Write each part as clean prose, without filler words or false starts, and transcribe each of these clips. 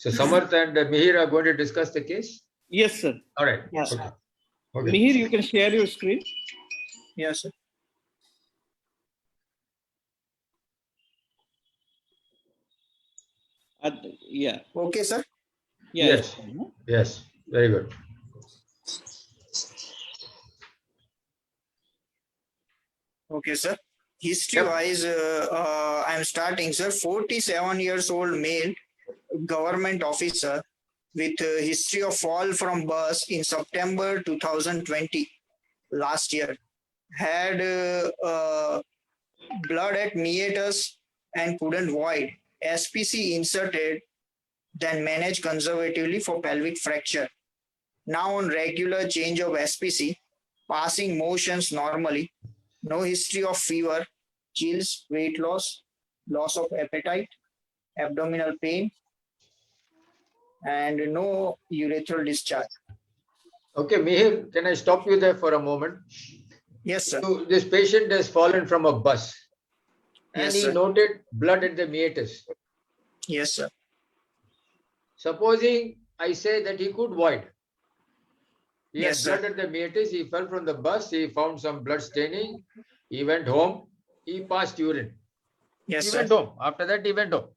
So Samarth and Mihir are going to discuss the case? Yes, sir. All right. Yes. Okay. Okay. Mihir, you can share your screen. Yes, sir. Yeah. Okay, sir. Yeah. Yes. Yes. Very good. Okay, sir. History-wise, I'm starting, sir. 47 years old male, government officer with history of fall from bus in September 2020, last year. Had blood at meatus and couldn't void. SPC inserted, then managed conservatively for pelvic fracture. Now on regular change of SPC, passing motions normally, no history of fever, chills, weight loss, loss of appetite, abdominal pain, and no urethral discharge. Okay, Mihir, can I stop you there for a moment? Yes, sir. So this patient has fallen from a bus and Yes, he sir. noted blood at the meatus. Yes, sir. Supposing I say that he could void. He Yes, had sir. blood at the meatus, he fell from the bus, he found some blood staining, he went home, he passed urine. Yes, He sir. went home. After that, he went home.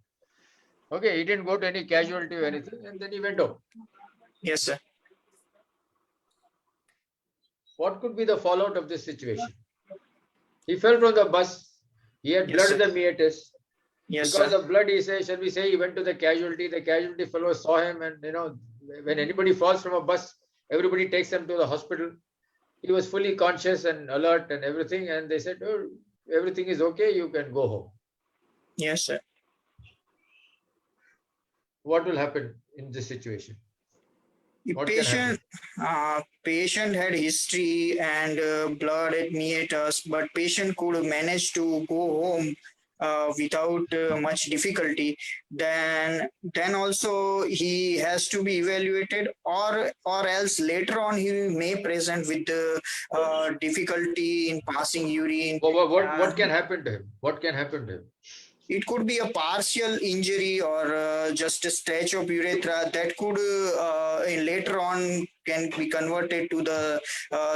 Okay, he didn't go to any casualty or anything, and then he went home. Yes, sir. What could be the fallout of this situation? He fell from the bus, he had Yes, blood sir. at the meatus. Yes, Because sir. of blood, he says, shall we say, he went to the casualty fellow saw him, and when anybody falls from a bus, everybody takes them to the hospital. He was fully conscious and alert and everything, and they said, oh, everything is okay, you can go home. Yes, sir. What will happen in this situation? The What can happen? patient had history and blood at meatus, but patient could manage to go home without much difficulty. Then also he has to be evaluated, or else later on he may present with difficulty in passing urine. What can happen to him? What can happen to him? It could be a partial injury or just a stretch of urethra that could later on can be converted to the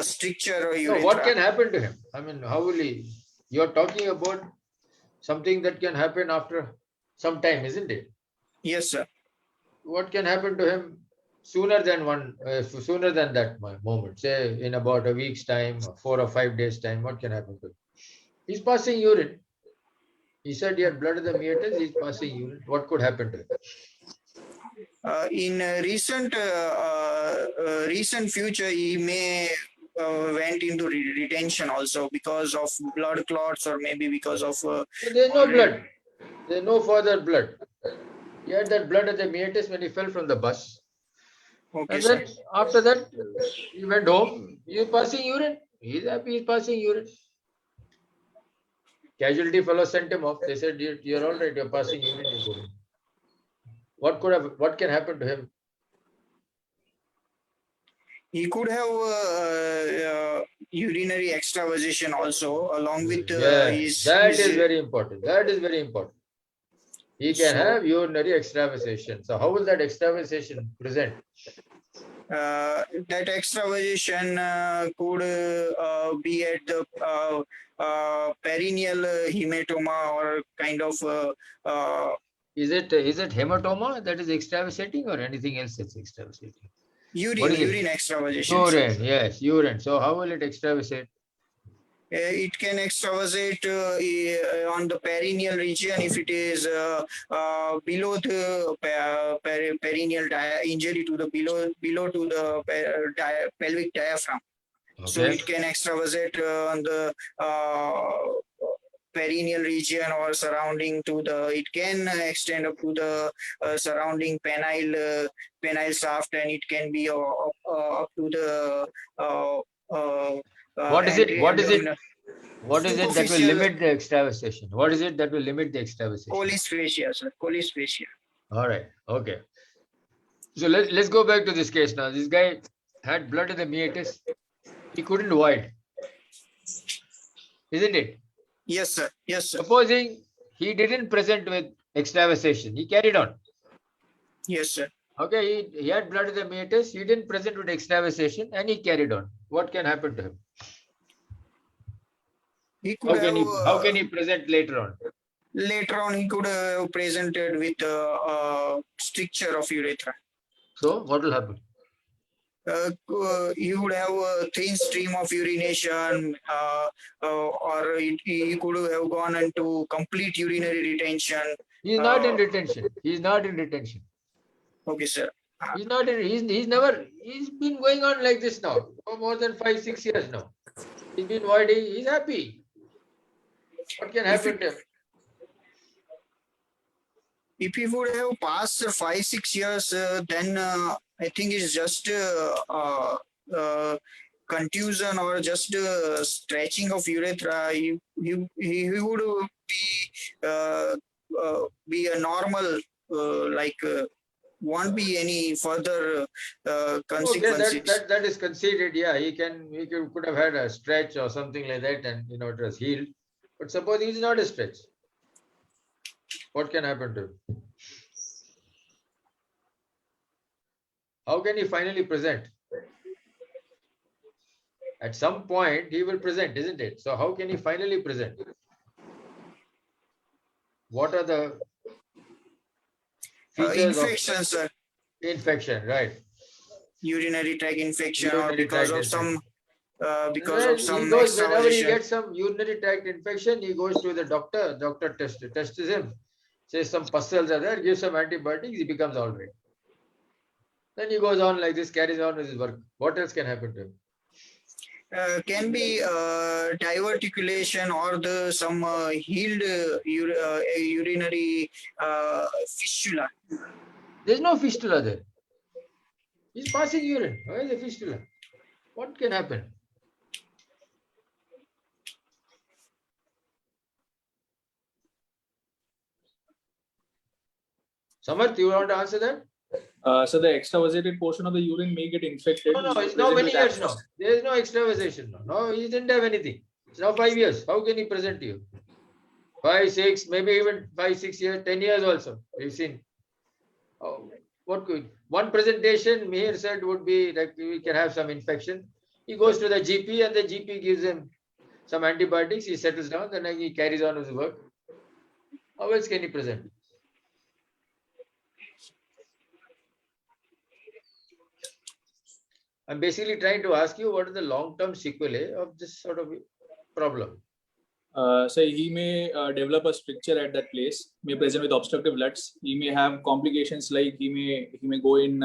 stricture or urethra. No, what can happen to him? I mean, how will he? You're talking about something that can happen after some time, isn't it? Yes, sir. What can happen to him sooner than that moment? Say in about a week's time, or 4 or 5 days' time. What can happen to him? He's passing urine. He said he had blood in the meatus. He's passing urine. What could happen to him? In recent future, he may went into retention also because of blood clots, or maybe because of. There's no blood. There's no further blood. He had that blood at the meatus when he fell from the bus. Okay, And sir. then after that, he went home. He's passing urine. He's happy. He's passing urine. Casualty fellow sent him off. They said, "You're all right. You're passing urine. You go home." What can happen to him? He could have urinary extravasation also, along with Yes, that is very important. That is very important. He can have urinary extravasation. So how will that extravasation present? That extravasation could be at the perineal hematoma, or kind of Is it hematoma that is extravasating, or anything else that's extravasating? urine extravasation. Urine, yes, urine. So how will it extravasate? It can extravasate on the perineal region if it is below the perineal injury to the below to the pelvic diaphragm. Okay. So it can extravasate on the perineal region or surrounding to the. It can extend up to the surrounding penile shaft, and it can be up to the. What is it? What is it? abdominal. What is it that will limit the extravasation? What is it that will limit the extravasation? Collis fascia, sir. Collis fascia. All right. Okay. So let's go back to this case now. This guy had blood in the meatus. He couldn't void. Isn't it? Yes, sir. Yes, sir. Supposing he didn't present with extravasation, he carried on. Yes, sir. Okay, he had blood in the meatus, he didn't present with extravasation and he carried on. What can happen to him? He could have How can he present later on? later on he could have presented with stricture of urethra. So what will happen? He would have a thin stream of urination, or he could have gone into complete urinary retention. He is not in retention. He is not in retention. Okay, sir. He's not in, he's been going on like this now for more than 5-6 years now. He's been voiding, he's happy. What can happen to him? If he would have passed 5-6 years, then I think it's just contusion or just stretching of urethra. He would be a normal, like won't be any further consequences. Okay, that is conceded. Yeah, could have had a stretch or something like that, and it was healed. But suppose he's not a stretch, what can happen to him? How can he finally present? At some point, he will present, isn't it? So how can he finally present? What are the features Infection, sir. Infection, right? Urinary tract infection, Urinary or because tract of some he goes, whenever he gets some urinary tract infection, he goes to the doctor. Doctor tests him, says some pustules are there, gives some antibiotics, he becomes all right. Then he goes on like this, carries on with his work. What else can happen to him? Can be diverticulation or some healed urinary fistula. There's no fistula there. He's passing urine. Where is the fistula? What can happen? Samarth, you want to answer that? So the extravasated portion of the urine may get infected. No, it's now many years now. There is no extravasation now. No, he didn't have anything. It's now 5 years. How can he present to you? 5, 6, maybe even 5, 6 years, 10 years also. We've seen. Oh, one presentation Mihir said would be like we can have some infection. He goes to the GP and the GP gives him some antibiotics. He settles down, then he carries on his work. How else can he present? I'm basically trying to ask you what are the long-term sequelae of this sort of problem. So he may develop a stricture at that place, may present with obstructive LUTs. He may have complications like he may go in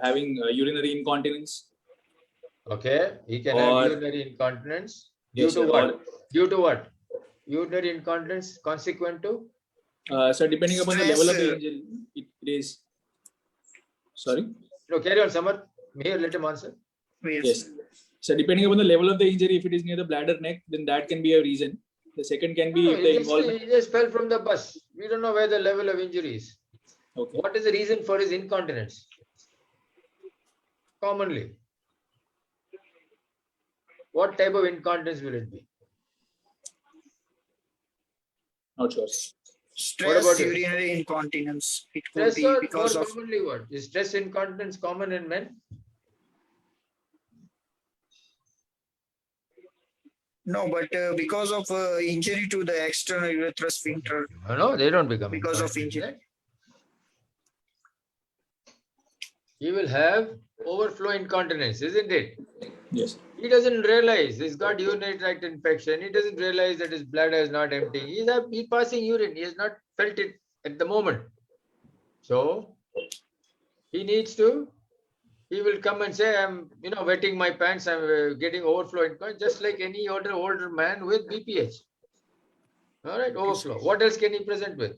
having urinary incontinence. Okay, he can have urinary incontinence. Due to what? Urinary incontinence consequent to? So depending upon the level of the injury, it is. Sorry? No, carry on, Samar. Here, let him answer. Yes. So depending upon the level of the injury, if it is near the bladder neck, then that can be a reason. The second can be the involvement. He just fell from the bus. We don't know where the level of injury is. Okay. What is the reason for his incontinence? Commonly. What type of incontinence will it be? Not sure. Stress urinary incontinence. It could Stress, be because of commonly what? Is stress incontinence common in men? no, but because of injury to the external urethral sphincter. No, they don't become because of injury. He will have overflow incontinence, isn't it? Yes. He doesn't realize he's got urinary tract infection. He doesn't realize that his bladder is not emptying. He's passing urine. He has not felt it at the moment. So he will come and say, I'm wetting my pants, I'm getting overflow incontinence, just like any older man with BPH. All right, overflow. What else can he present with?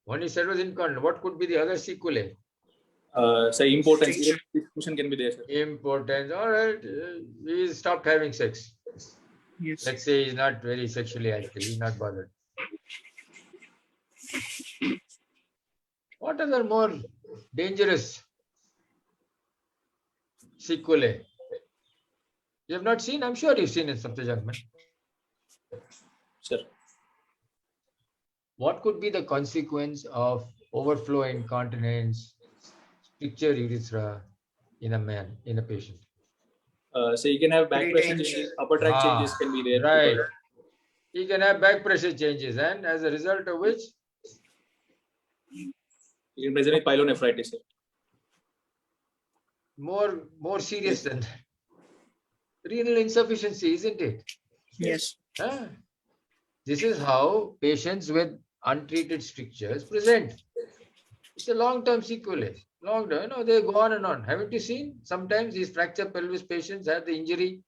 One he said was incontinent. What could be the other sequelae? Say impotence. Discussion can be there, sir. Impotence. All right. He stopped having sex. Yes. Let's say he's not very sexually active. He's not bothered. What other more dangerous sequelae? You have not seen? I'm sure you've seen in Saptajangman. Sir. what could be the consequence of overflow incontinence, stricture urethra in a man, in a patient? So you can have back pressure Retention. changes, upper tract changes can be there. Right. because- He can have back pressure changes, and as a result of which, You can present with pyelonephritis. Sir. more serious than that. Renal insufficiency, isn't it? Yes. Huh? This is how patients with untreated strictures present. It's a long-term sequelae. Long-term, they go on and on. Haven't you seen? Sometimes these fracture pelvis patients have the injury.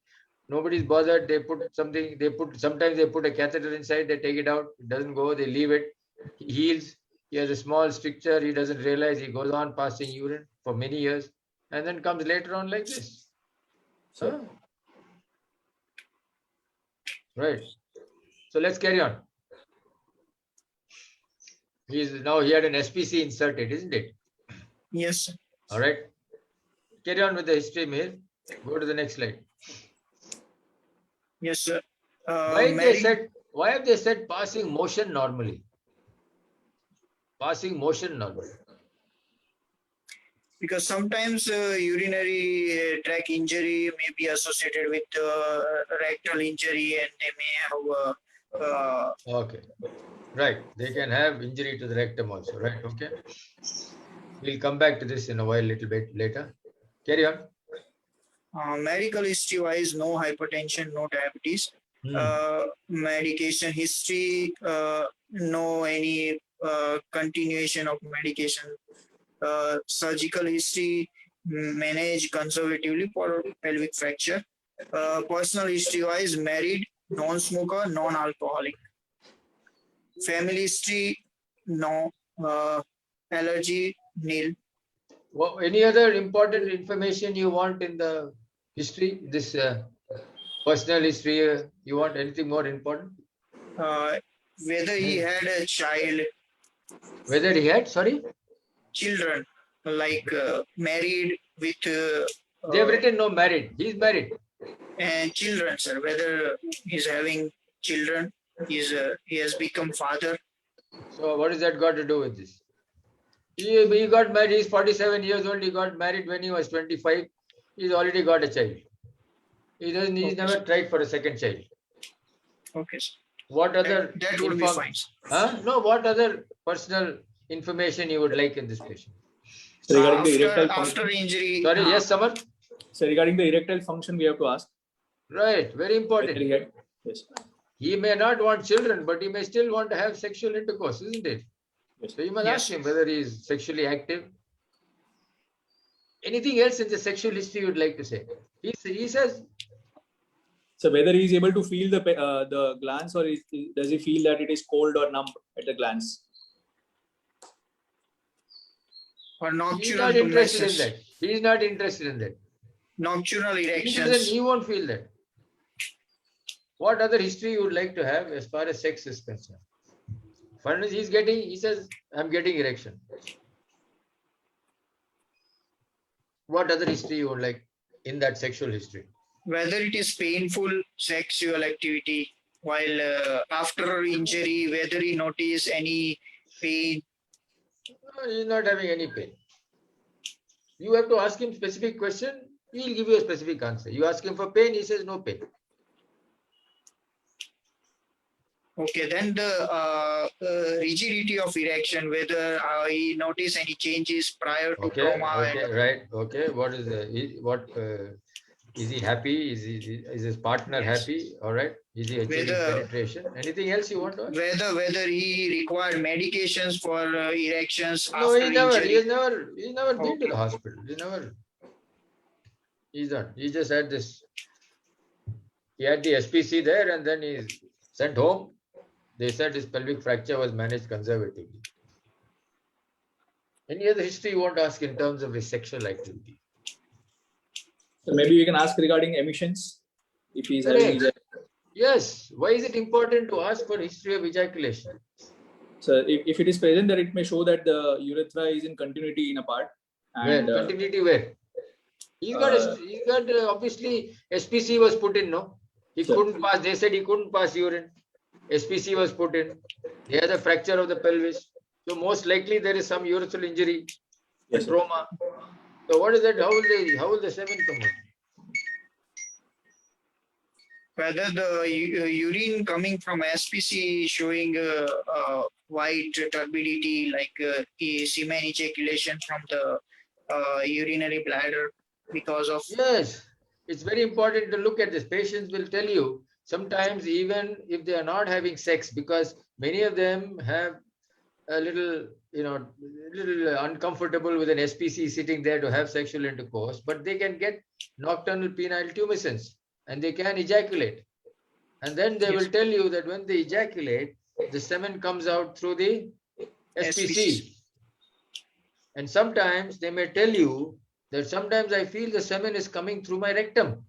Nobody's bothered. They put something. Sometimes they put a catheter inside. They take it out. It doesn't go. They leave it. He heals. He has a small stricture. He doesn't realize. He goes on passing urine for many years, and then comes later on like this. Huh? Right. So let's carry on. He had an SPC inserted, isn't it? Yes. All right. Carry on with the history, Mir. Go to the next slide. Yes, sir. Why have they said passing motion normally? Passing motion normally. Because sometimes urinary tract injury may be associated with rectal injury, and they may have Okay. Right. They can have injury to the rectum also. Right. Okay. We'll come back to this in a while, little bit later. Carry on. medical history wise, no hypertension, no diabetes. Medication history, no any continuation of medication. Surgical history, manage conservatively for pelvic fracture. Personal history wise, married, non-smoker, non-alcoholic. Family history, no. Allergy, nil. Well, any other important information you want in the history? This personal history, you want anything more important? Whether he had a child, Whether he had, sorry? children, like married with They have written no married. He's married. and children, sir. Whether he's having children, he has become father. So what has that got to do with this? He got married. He's 47 years old. He got married when he was 25. He's already got a child. He's never tried for a second child. Okay, sir. What other That would be fine. No, what other personal information you would like in this patient? So regarding the erectile After function, injury, Sorry, yes, Samar? so regarding the erectile function, we have to ask. Right, very Whether important. he had, yes. He may not want children, but he may still want to have sexual intercourse, isn't it? Yes. So you must Yes. ask him whether he is sexually active. Anything else in the sexual history you would like to say? He says, So whether he is able to feel the glands, or does he feel that it is cold or numb at the glands? or he's nocturnal not interested in tumescence, that. He's not interested in that. nocturnal He erections. won't feel that. What other history you would like to have as far as sex is concerned? Finally, he says, I'm getting erection. What other history you would like in that sexual history? Whether it is painful sexual activity while after injury, whether he notice any pain. No, he's not having any pain. You have to ask him specific question, he'll give you a specific answer. You ask him for pain, he says no pain. Okay, then the rigidity of erection, whether he notice any changes prior to trauma. Right. Okay. What is is he happy? Is his partner Yes. happy? All right. Is he achieving penetration? Anything else you want to ask? Whether he required medications for erections No, after he's never been to Okay. the hospital. He's not. He just had this. He had the SPC there, and then he's sent home. They said his pelvic fracture was managed conservatively. Any other history you want to ask in terms of his sexual activity? So maybe we can ask regarding emissions, if he is having. Correct. Yes. Why is it important to ask for history of ejaculation? So if it is present, that it may show that the urethra is in continuity in a part. And Where? Continuity where? He's got obviously SPC was put in, no? He Sir. couldn't pass. They said he couldn't pass urine. SPC was put in. He has a fracture of the pelvis. So most likely there is some urethral injury, Yes, sir. trauma. So what is that? How will the semen come out? Whether the urine coming from SPC showing white turbidity like semen ejaculation from the urinary bladder because of Yes, it's very important to look at this. Patients will tell you sometimes even if they are not having sex, because many of them have a little, little uncomfortable with an SPC sitting there to have sexual intercourse, but they can get nocturnal penile tumescence and they can ejaculate. And then they Yes. will tell you that when they ejaculate, the semen comes out through the SPC. And sometimes they may tell you that sometimes I feel the semen is coming through my rectum.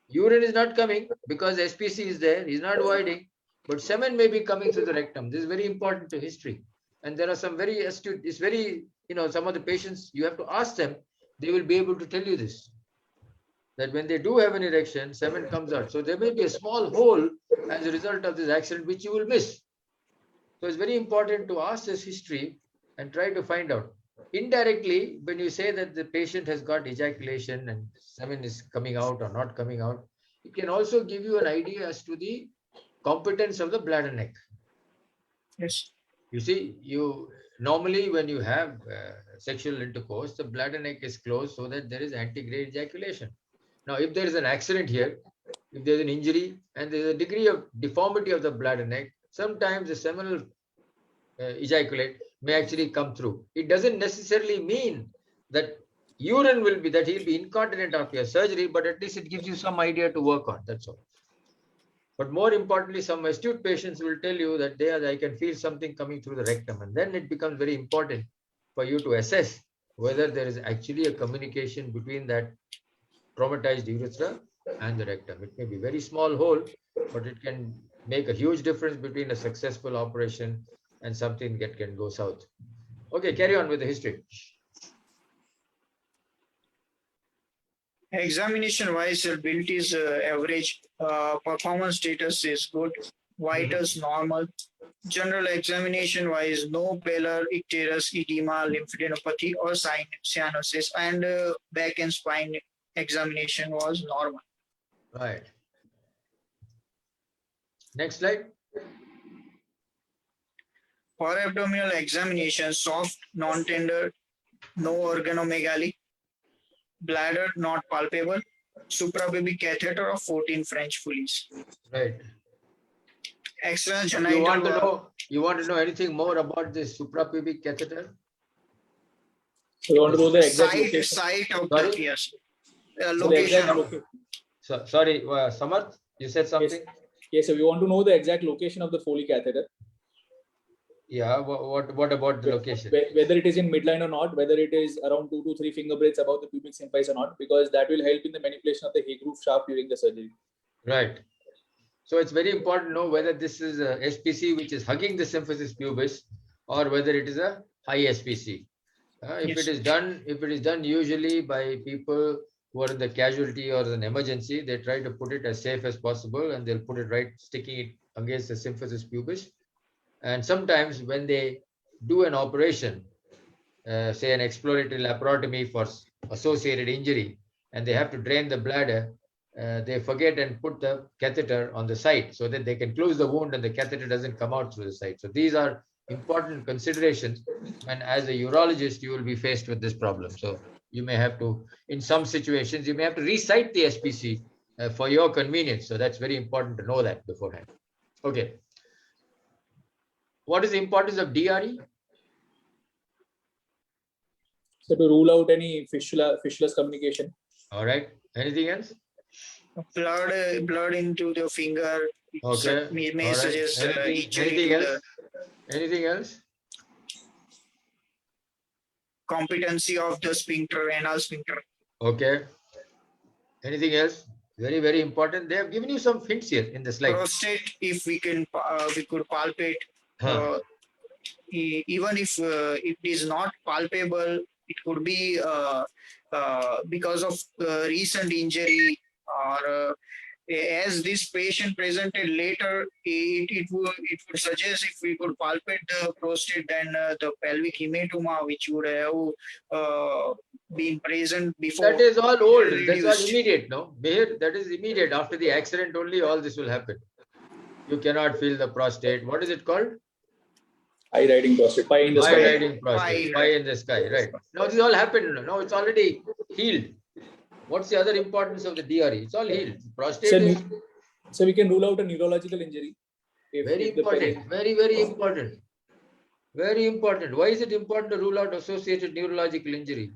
Urine is not coming because SPC is there, he's not voiding, but semen may be coming through the rectum. This is very important to history. And there are some very astute, it's very, some of the patients, you have to ask them, they will be able to tell you this. That when they do have an erection, semen comes out. So there may be a small hole as a result of this accident, which you will miss. So it's very important to ask this history and try to find out. Indirectly, when you say that the patient has got ejaculation and semen is coming out or not coming out, it can also give you an idea as to the competence of the bladder neck. yes. You see, you normally when you have sexual intercourse, the bladder neck is closed so that there is antegrade ejaculation. Now, if there is an accident here, if there is an injury and there is a degree of deformity of the bladder neck, sometimes the seminal ejaculate may actually come through. It doesn't necessarily mean that urine will be, that he'll be incontinent after your surgery, but at least it gives you some idea to work on. That's all. But more importantly, some astute patients will tell you that I can feel something coming through the rectum. And then it becomes very important for you to assess whether there is actually a communication between that traumatized urethra and the rectum. It may be very small hole, but it can make a huge difference between a successful operation and something that can go south. Okay, carry on with the history. Examination wise, build is average. Performance status is good. Vitals normal. General examination wise, no pallor, icterus, edema, lymphadenopathy, or cyanosis, and back and spine examination was normal. Right. Next slide. For abdominal examination, soft, non-tender, no organomegaly, bladder not palpable, suprapubic catheter of 14 French pulleys. Right. External You genital. want to know anything more about this suprapubic catheter? So you want to know the exact location? Site of Sorry? the yes. So the Location exact of location. Sorry, Samarth, you said something? Yes, so we want to know the exact location of the Foley catheter. Yeah, what about the location? Whether it is in midline or not, whether it is around 2 to 3 finger breadths above the pubic symphysis or not, because that will help in the manipulation of the hay groove shaft during the surgery. Right. So it's very important to know whether this is a SPC which is hugging the symphysis pubis or whether it is a high SPC. If Yes. it is done usually by people who are in the casualty or an emergency, they try to put it as safe as possible and they'll put it right, sticking it against the symphysis pubis. And sometimes when they do an operation, say an exploratory laparotomy for associated injury, and they have to drain the bladder, they forget and put the catheter on the site so that they can close the wound and the catheter doesn't come out through the site. So these are important considerations. And as a urologist, you will be faced with this problem. So you may have to, in some situations, you may have to recite the SPC for your convenience. So that's very important to know that beforehand. Okay. What is the importance of DRE? So to rule out any fistulous communication. All right. Anything else? Blood into the finger. Okay. May All right. suggest Anything else? Anything else? Competency of the sphincter, anal sphincter. Okay. Anything else? Very, very important. They have given you some hints here in the slide. Prostate, if we could palpate, even if it is not palpable, it could be because of recent injury or as this patient presented later, it would suggest if we could palpate the prostate, then the pelvic hematoma, which would have been present before. That is all old. That's all reduced. immediate, no? Mihir, that is immediate. After the accident only, all this will happen. You cannot feel the prostate. What is it called? Eye riding prostate, pie in the Eye sky. riding prostate, Pie. pie in the sky, right? Now this all happened. Now it's already healed. What's the other importance of the DRE? It's all healed. Prostate is So we can rule out a neurological injury. very if the important. Very, very important. Very important. Why is it important to rule out associated neurological injury?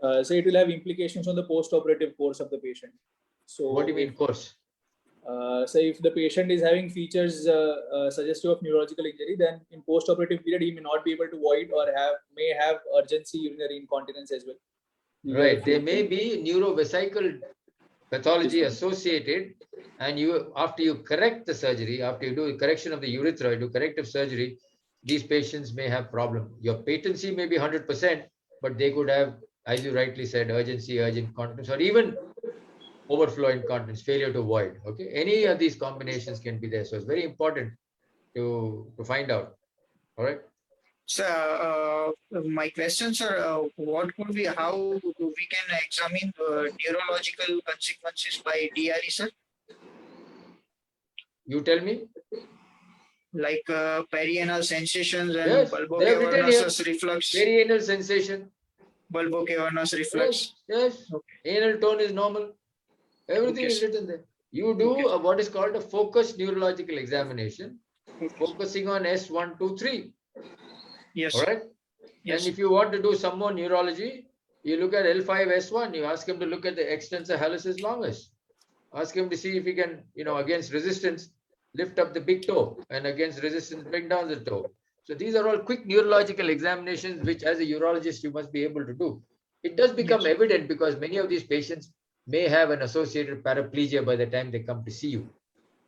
So it will have implications on the post-operative course of the patient. So What do you mean course? So if the patient is having features suggestive of neurological injury, then in post-operative period he may not be able to void or may have urgency urinary incontinence as well. Right. There may be neurovesical pathology associated, and you after you correct the surgery, after you do correction of the urethra, do corrective surgery, these patients may have problem. Your patency may be 100%, but they could have, as you rightly said, urgency, urgent incontinence, or even overflow incontinence, failure to void. Okay, any of these combinations can be there. So it's very important to find out. All right. So my question, sir, what could be how we can examine neurological consequences by DRE, sir? You tell me. Like perianal sensations and Yes, they have written here. bulbocavernous reflux. Perianal sensation. Bulbocavernous reflux. Yes. Okay. Anal tone is normal. Everything Okay, is sir. written there. You do what is called a focused neurological examination, focusing on S1, 2, 3. Yes. All right. Yes. And if you want to do some more neurology, you look at L5S1. You ask him to look at the extensor hallucis longus. Ask him to see if he can, against resistance, lift up the big toe, and against resistance, bring down the toe. So these are all quick neurological examinations, which as a urologist, you must be able to do. It does become evident because many of these patients may have an associated paraplegia by the time they come to see you.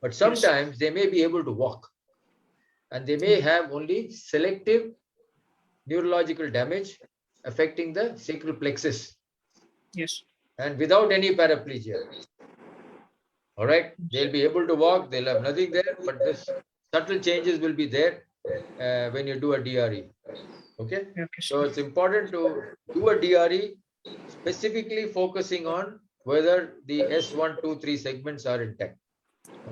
But sometimes they may be able to walk, and they may have only selective neurological damage affecting the sacral plexus. Yes. And without any paraplegia. All right, they'll be able to walk, they'll have nothing there, but this subtle changes will be there when you do a DRE. Okay, so it's important to do a DRE specifically focusing on whether the S1, 2, 3 segments are intact.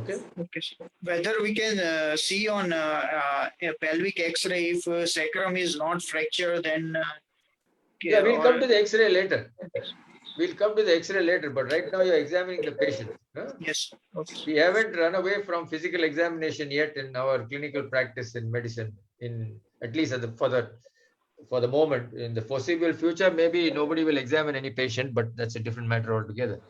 Okay. Okay. Whether we can see on a pelvic X-ray if sacrum is not fractured, then yeah, we'll come to the X-ray later. We'll come to the X-ray later, but right now you're examining the patient. Huh? Yes. Okay. We haven't run away from physical examination yet in our clinical practice in medicine. In at least for the moment, in the foreseeable future, maybe nobody will examine any patient, but that's a different matter altogether.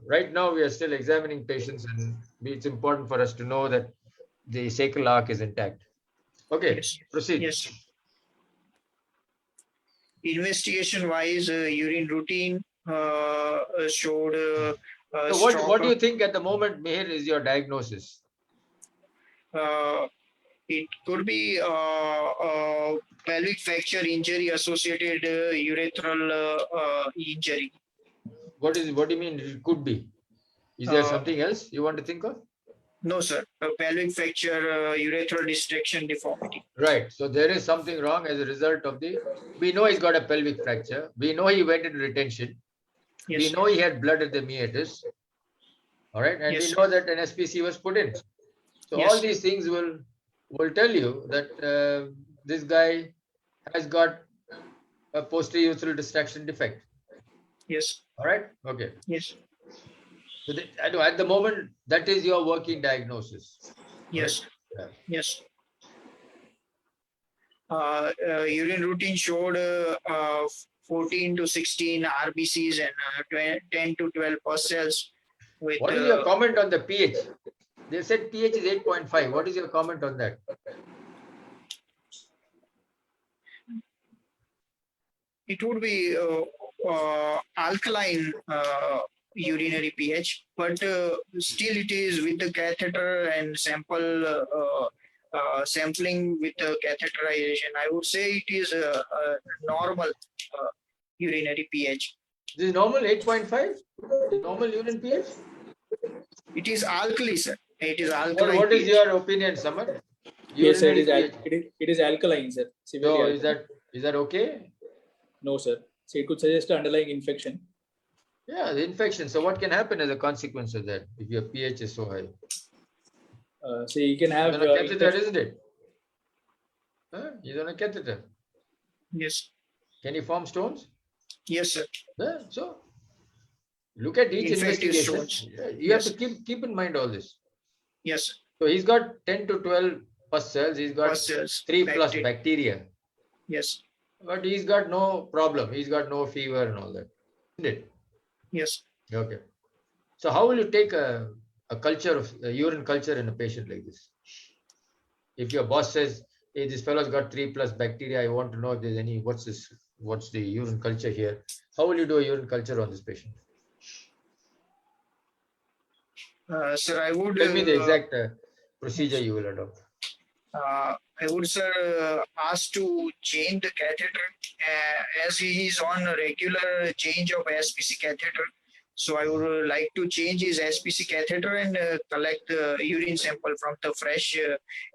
Right now, we are still examining patients, and it's important for us to know that the sacral arc is intact. Okay, yes. Proceed. Yes. Investigation-wise, urine routine showed. So what do you think at the moment, Mihir, is your diagnosis? It could be pelvic fracture injury associated urethral injury. What do you mean it could be? Is there something else you want to think of? No, sir. Pelvic fracture, urethral distraction deformity. Right. So there is something wrong as a result of we know he's got a pelvic fracture. We know he went into retention. Yes. We know he had blood at the meatus. All right. And we know that an SPC was put in. So all these things will tell you that this guy has got a posterior urethral distraction defect. Yes. All right. Okay. Yes. So at the moment, that is your working diagnosis. Yes. Right? Yeah. Yes. Urine routine showed 14 to 16 RBCs and 10 to 12 pus cells. What is your comment on the pH? They said pH is 8.5. What is your comment on that? It would be alkaline urinary pH, but still it is with the catheter and sampling with the catheterization. I would say it is a normal urinary pH. This is normal 8.5? Normal urine pH? It is alkali, sir. It is What alkaline. is pH. your opinion, Samar? Yes, sir. Urinary pH. It is alkaline, sir. Severely So alkaline. is that okay? No, sir. So it could suggest an underlying infection. Yeah, the infection. So what can happen as a consequence of that if your pH is so high? So you can have He's on a catheter, infection. isn't it? Huh? He's on a catheter. Yes. Can he form stones? Yes, sir. Yeah. So look at each Infective investigation. stones. You have Yes. to keep in mind all this. Yes. So he's got 10 to 12 pus cells. He's got Pustules, 3 plus bacteria. bacteria. Yes. But he's got no problem. He's got no fever and all that. Isn't it? Yes. Okay. So how will you take a culture of a urine culture in a patient like this? If your boss says, hey, this fellow's got 3 plus bacteria, I want to know if there's any, what's the urine culture here? How will you do a urine culture on this patient? Sir, I would. Tell me the exact procedure you will adopt. I would, sir, ask to change the catheter as he is on a regular change of SPC catheter. So I would like to change his SPC catheter and collect the urine sample from the fresh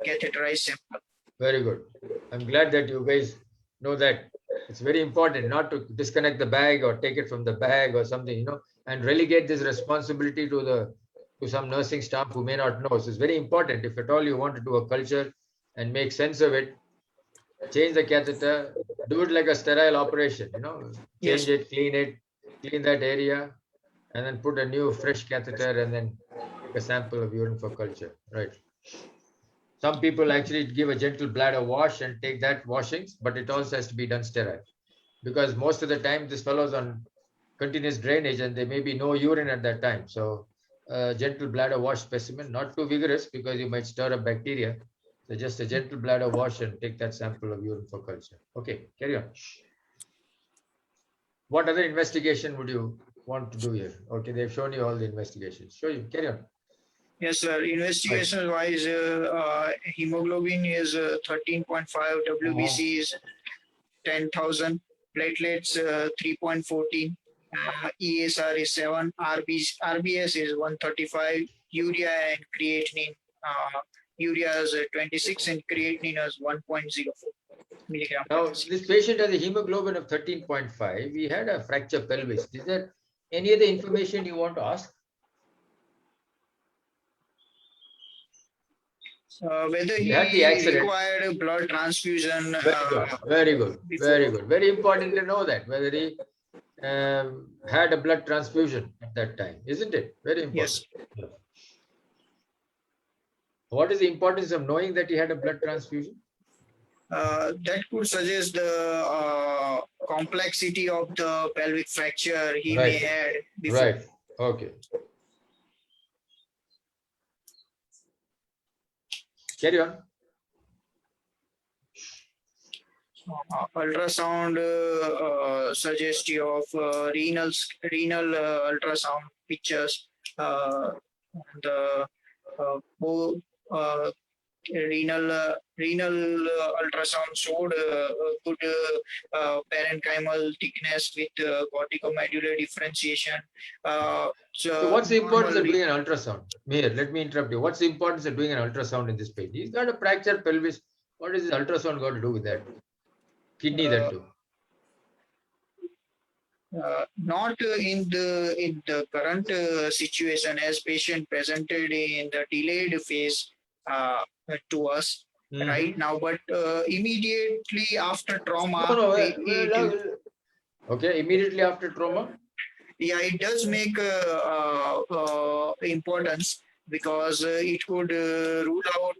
catheterized sample. Very good. I'm glad that you guys know that. It's very important not to disconnect the bag or take it from the bag or something, and relegate this responsibility to some nursing staff who may not know. So it's very important. If at all you want to do a culture and make sense of it, change the catheter, do it like a sterile operation, Yes. change it, clean that area, and then put a new fresh catheter and then take a sample of urine for culture. Right. Some people actually give a gentle bladder wash and take that washings, but it also has to be done sterile because most of the time this fellow's on continuous drainage and there may be no urine at that time. So gentle bladder wash specimen, not too vigorous because you might stir up bacteria. So just a gentle bladder wash and take that sample of urine for culture. Okay, carry on. What other investigation would you want to do here? Okay, they've shown you all the investigations. Show you, carry on. Yes, sir. Investigation wise, hemoglobin is 13.5, WBC is 10,000, platelets 3.14, ESR is 7, RBS is 135, urea and creatinine. Urea is 26 and creatinine is 1.04 milligram. Now, this patient has a hemoglobin of 13.5. We had a fracture pelvis. Is there any other information you want to ask? Whether He he had the accident. required a blood transfusion. Very good. Very important to know that, whether he had a blood transfusion at that time, isn't it? Very important. Yes. What is the importance of knowing that he had a blood transfusion? That could suggest the complexity of the pelvic fracture he may had before. Right. Okay. Carry on. Ultrasound suggestive of renal ultrasound pictures. The renal ultrasound showed good parenchymal thickness with corticomedullary differentiation. So what's the importance of doing an ultrasound? Here, let me interrupt you. What's the importance of doing an ultrasound in this patient? He's got a fractured pelvis. What is the ultrasound got to do with that? Kidney that too. Not in the current situation, as patient presented in the delayed phase to us right now, but immediately after trauma. Okay, immediately after trauma. Yeah, it does make importance because it could rule out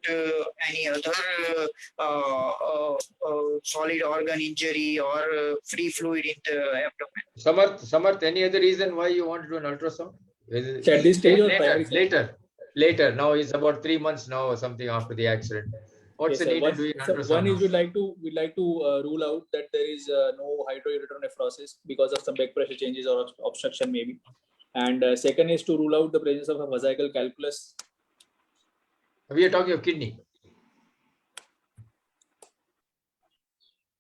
any other solid organ injury or free fluid in the abdomen. Samarth, any other reason why you want to do an ultrasound? At this stage or primary? Later. Now it's about 3 months now or something after the accident. What's the need to do an ultrasound? One is we'd like to rule out that there is no hydroureteronephrosis because of some back pressure changes or obstruction maybe. And second is to rule out the presence of a vesical calculus. We are talking of kidney.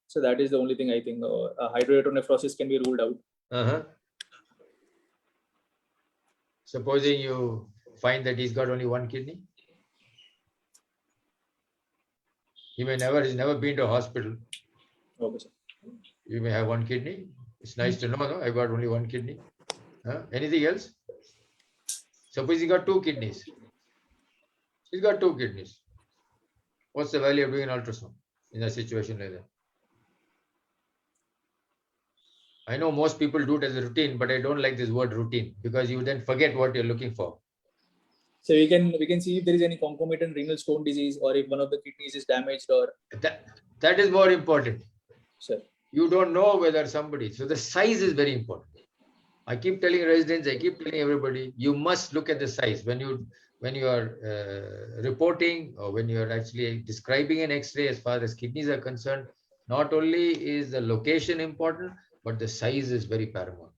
So that is the only thing I think. Hydroureteronephrosis can be ruled out. Supposing you find that he's got only one kidney. He's never been to a hospital. Okay, sir. You may have one kidney. It's nice to know, no? I got only one kidney. Anything else? Suppose he got two kidneys. He's got two kidneys. What's the value of doing an ultrasound in a situation like that? I know most people do it as a routine, but I don't like this word routine because you then forget what you're looking for. So we can see if there is any concomitant renal stone disease or if one of the kidneys is damaged or. That is more important. Sir. You don't know whether somebody. So the size is very important. I keep telling residents, I keep telling everybody, you must look at the size when you are reporting or when you are actually describing an X-ray as far as kidneys are concerned. Not only is the location important, but the size is very paramount.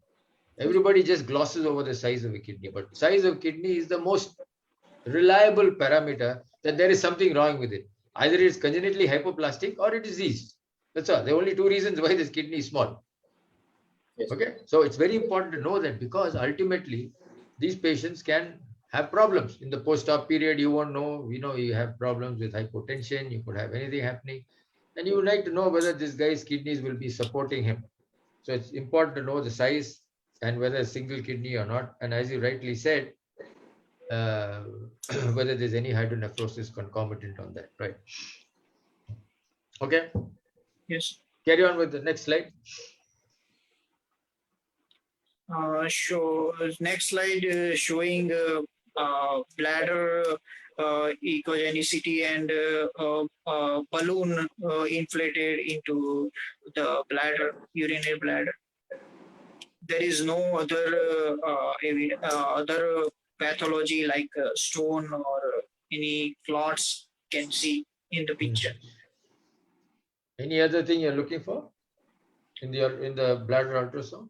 Everybody just glosses over the size of a kidney, but size of kidney is the most reliable parameter that there is something wrong with it. Either it's congenitally hypoplastic or it is diseased. That's all. There are only two reasons why this kidney is small. Yes. Okay, so it's very important to know that because ultimately these patients can have problems in the post-op period. You won't know, you have problems with hypotension, you could have anything happening, and you would like to know whether this guy's kidneys will be supporting him. So it's important to know the size and whether a single kidney or not. And as you rightly said, whether there's any hydronephrosis concomitant on that, right? Okay. Yes. Carry on with the next slide. Next slide showing bladder echogenicity and balloon inflated into the bladder, urinary bladder. There is no other other pathology like stone or any clots can see in the picture. Any other thing you're looking for in the bladder ultrasound?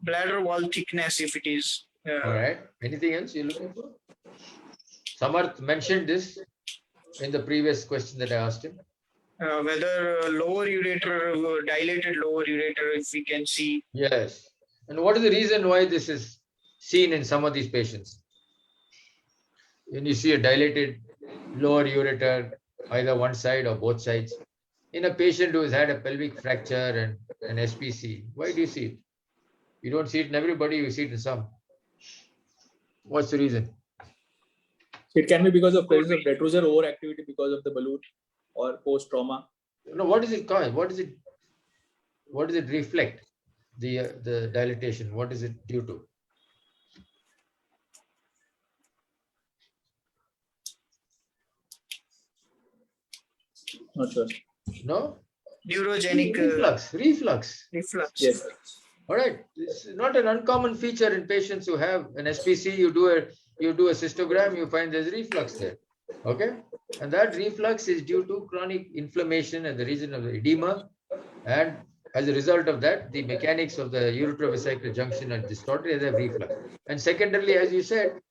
Bladder wall thickness, if it is. All right. Anything else you're looking for? Samarth mentioned this in the previous question that I asked him. Whether lower ureter, dilated lower ureter, if we can see. Yes. And what is the reason why this is seen in some of these patients? When you see a dilated lower ureter, either one side or both sides, in a patient who has had a pelvic fracture and an SPC, why do you see it? You don't see it in everybody, you see it in some. What's the reason? It can be because of presence of detrusor overactivity because of the balloon or post-trauma. No, what is it called? What does it reflect? The dilatation, what is it due to? Not sure. No? Neurogenic Reflux. Yes. All right. It's not an uncommon feature in patients who have an SPC. You do a cystogram, you find there's reflux there. Okay? And that reflux is due to chronic inflammation at the region of the edema. And as a result of that, the mechanics of the uretrovesical junction are distorted, they have reflux. And secondarily, as you said,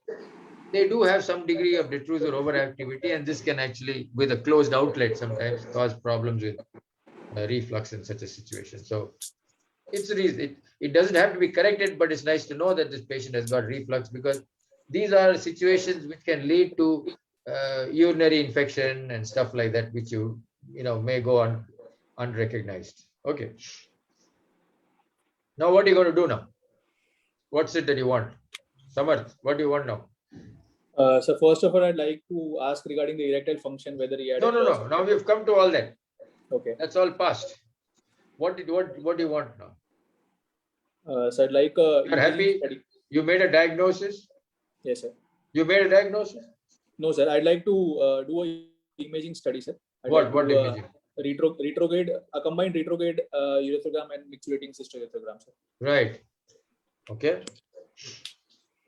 they do have some degree of detrusor overactivity, and this can actually, with a closed outlet, sometimes cause problems with reflux in such a situation. So it's a reason. It doesn't have to be corrected, but it's nice to know that this patient has got reflux because these are situations which can lead to urinary infection and stuff like that, which you may go unrecognized. Okay. Now, what are you going to do now? What's it that you want? Samarth, what do you want now? So first of all, I'd like to ask regarding the erectile function, whether he had. No. Now we've come to all that. Okay. That's all past. What do you want now? So I'd like You're happy? study. You made a diagnosis? Yes, sir. You made a diagnosis? No, sir. I'd like to do a imaging study, sir. What imaging? A combined retrograde urethrogram and mixulating cystourethrogram, sir. Right. Okay.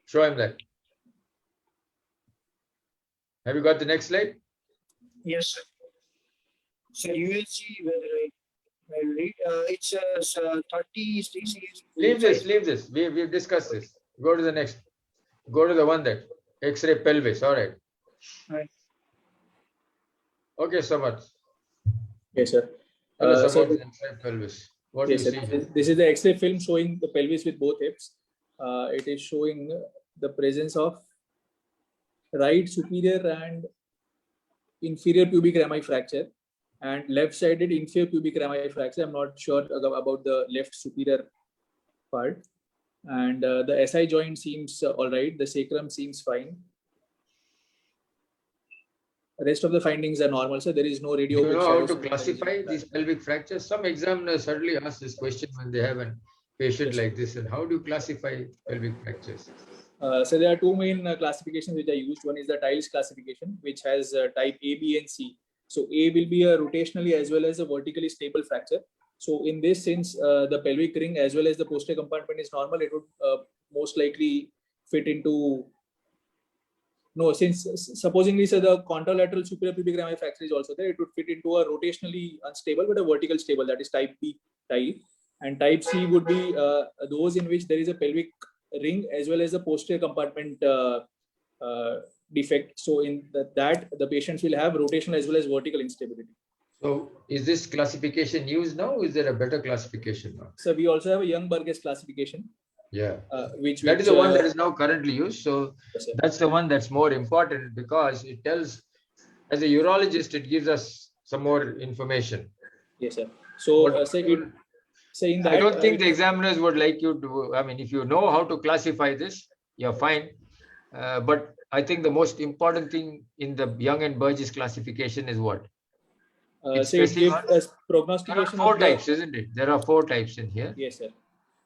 Show him that. Have you got the next slide? Yes, sir. So you will see whether I read. It's 30 cc. Leave this. We've discussed this. Go to the next. Go to the one that X-ray pelvis. All right. Right. Okay, Samarth. Yes, sir. Tell us about the X-ray pelvis. What do you Yes, sir. see here? This is the X-ray film showing the pelvis with both hips. It is showing the presence of right superior and inferior pubic rami fracture and left-sided inferior pubic rami fracture. I'm not sure about the left superior part. And the SI joint seems all right. The sacrum seems fine. The rest of the findings are normal, so there is no radio. Do you know how to classify these pelvic fractures? Some examiners certainly ask this question when they have a patient Yes. like this. And how do you classify pelvic fractures? So there are two main classifications which I used. One is the tiles classification, which has type A, B, and C. So A will be a rotationally as well as a vertically stable fracture. So in this sense, the pelvic ring as well as the posterior compartment is normal. It would most likely fit into. No, since supposingly so the contralateral superior pubic rami fracture is also there, it would fit into a rotationally unstable but a vertical stable, that is type B type. And type C would be those in which there is a pelvic ring as well as a posterior compartment defect. So in that the patients will have rotational as well as vertical instability. So is this classification used now? Is there a better classification now? So we also have a Young-Burgess classification. Yeah. That is the one that is now currently used. So yes, that's the one that's more important because it tells, as a urologist, it gives us some more information. Yes, sir. So saying that I don't think the examiners would like you to, I mean, if you know how to classify this, you're fine. But I think the most important thing in the Young and Burgess classification is what? so it gives us prognostication. There are 4 types, isn't it? There are 4 types in here. Yes, sir.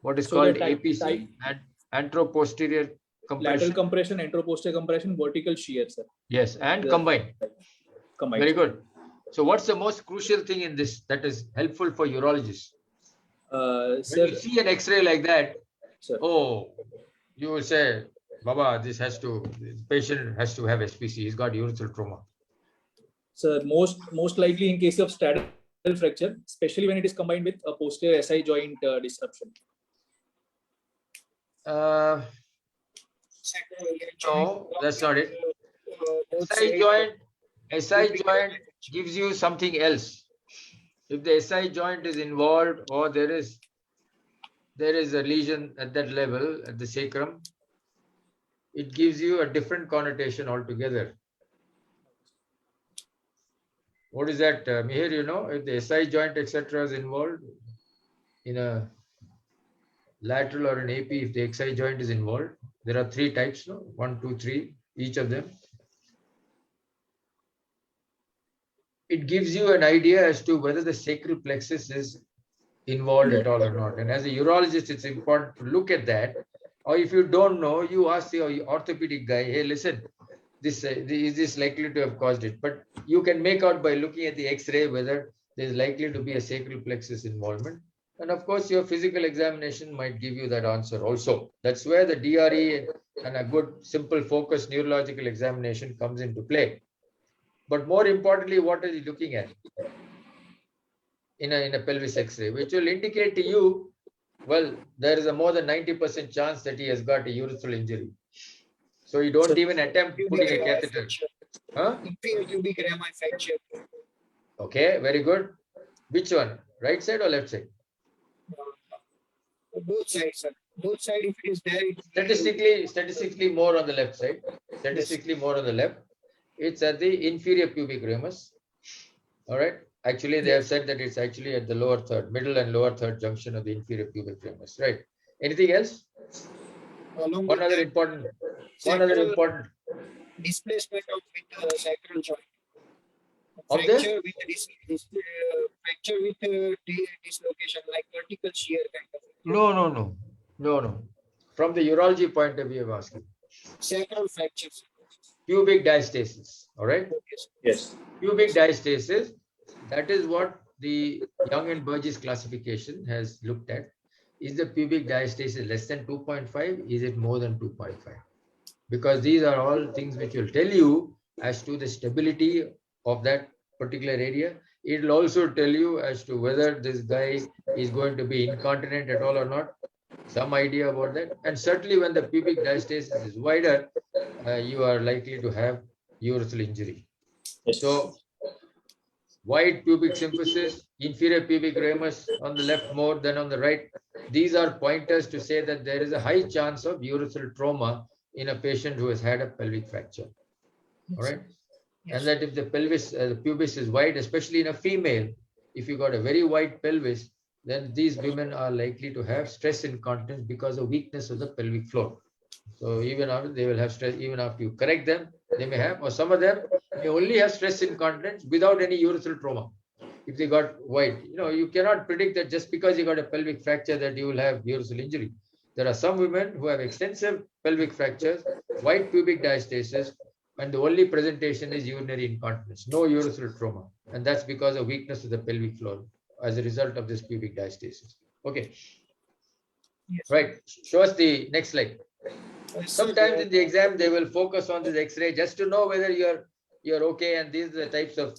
What is called APC and anteroposterior compression. Lateral compression, anteroposterior compression, vertical shear, sir. Yes, and combined. Very good. So what's the most crucial thing in this that is helpful for urologists? When you see an X-ray like that, oh, you will say, Baba, this patient has to have SPC. He's got urethral trauma. Sir, most likely in case of straddle fracture, especially when it is combined with a posterior SI joint disruption. No, that's not it. SI joint gives you something else. If the SI joint is involved or there is a lesion at that level, at the sacrum, it gives you a different connotation altogether. What is that, Mihir? You know, if the SI joint, etc., is involved in a lateral or an AP, if the SI joint is involved, there are 3 types, no? 1, 2, 3, each of them. It gives you an idea as to whether the sacral plexus is involved at all or not. And as a urologist, it's important to look at that. Or if you don't know, you ask the orthopedic guy, hey, listen, is this likely to have caused it? But you can make out by looking at the X-ray whether there is likely to be a sacral plexus involvement. And of course, your physical examination might give you that answer also. That's where the DRE and a good, simple, focused neurological examination comes into play. But more importantly, what are you looking at in a pelvis X-ray, which will indicate to you, well, there is a more than 90% chance that he has got a urethral injury. So you don't even attempt putting a catheter. Huh? Okay, very good. Which one? Right side or left side? Both sides, sir. Both sides, if it is there. Statistically more on the left side. Statistically more on the left. It's at the inferior pubic ramus. All right. Actually, they have said that it's actually at the lower third, middle and lower third junction of the inferior pubic ramus. Right. Anything else? One other important displacement of with sacral joint. Of fracture with dislocation, like vertical shear kind of. No. From the urology point of view, I'm asking. Sacral fractures. Pubic diastasis. All right. Yes. Pubic diastasis. That is what the Young and Burgess classification has looked at. Is the pubic diastasis less than 2.5? Is it more than 2.5? Because these are all things which will tell you as to the stability of that particular area. It will also tell you as to whether this guy is going to be incontinent at all or not. Some idea about that. And certainly when the pubic diastasis is wider, you are likely to have urethral injury. Yes. So wide pubic symphysis, inferior pubic ramus on the left more than on the right. These are pointers to say that there is a high chance of urethral trauma in a patient who has had a pelvic fracture. All right. And that if the pelvis, the pubis is wide, especially in a female, if you got a very wide pelvis, then these women are likely to have stress incontinence because of weakness of the pelvic floor. So even after they will have stress, even after you correct them, they may have, or some of them may only have stress incontinence without any urethral trauma. If they got wide, you cannot predict that just because you got a pelvic fracture that you will have urethral injury. There are some women who have extensive pelvic fractures, wide pubic diastasis, and the only presentation is urinary incontinence, no urethral trauma. And that's because of weakness of the pelvic floor as a result of this pubic diastasis. Okay. Yes. Right. Show us the next slide. Sometimes in the exam, they will focus on this X-ray just to know whether you're okay. And these are the types of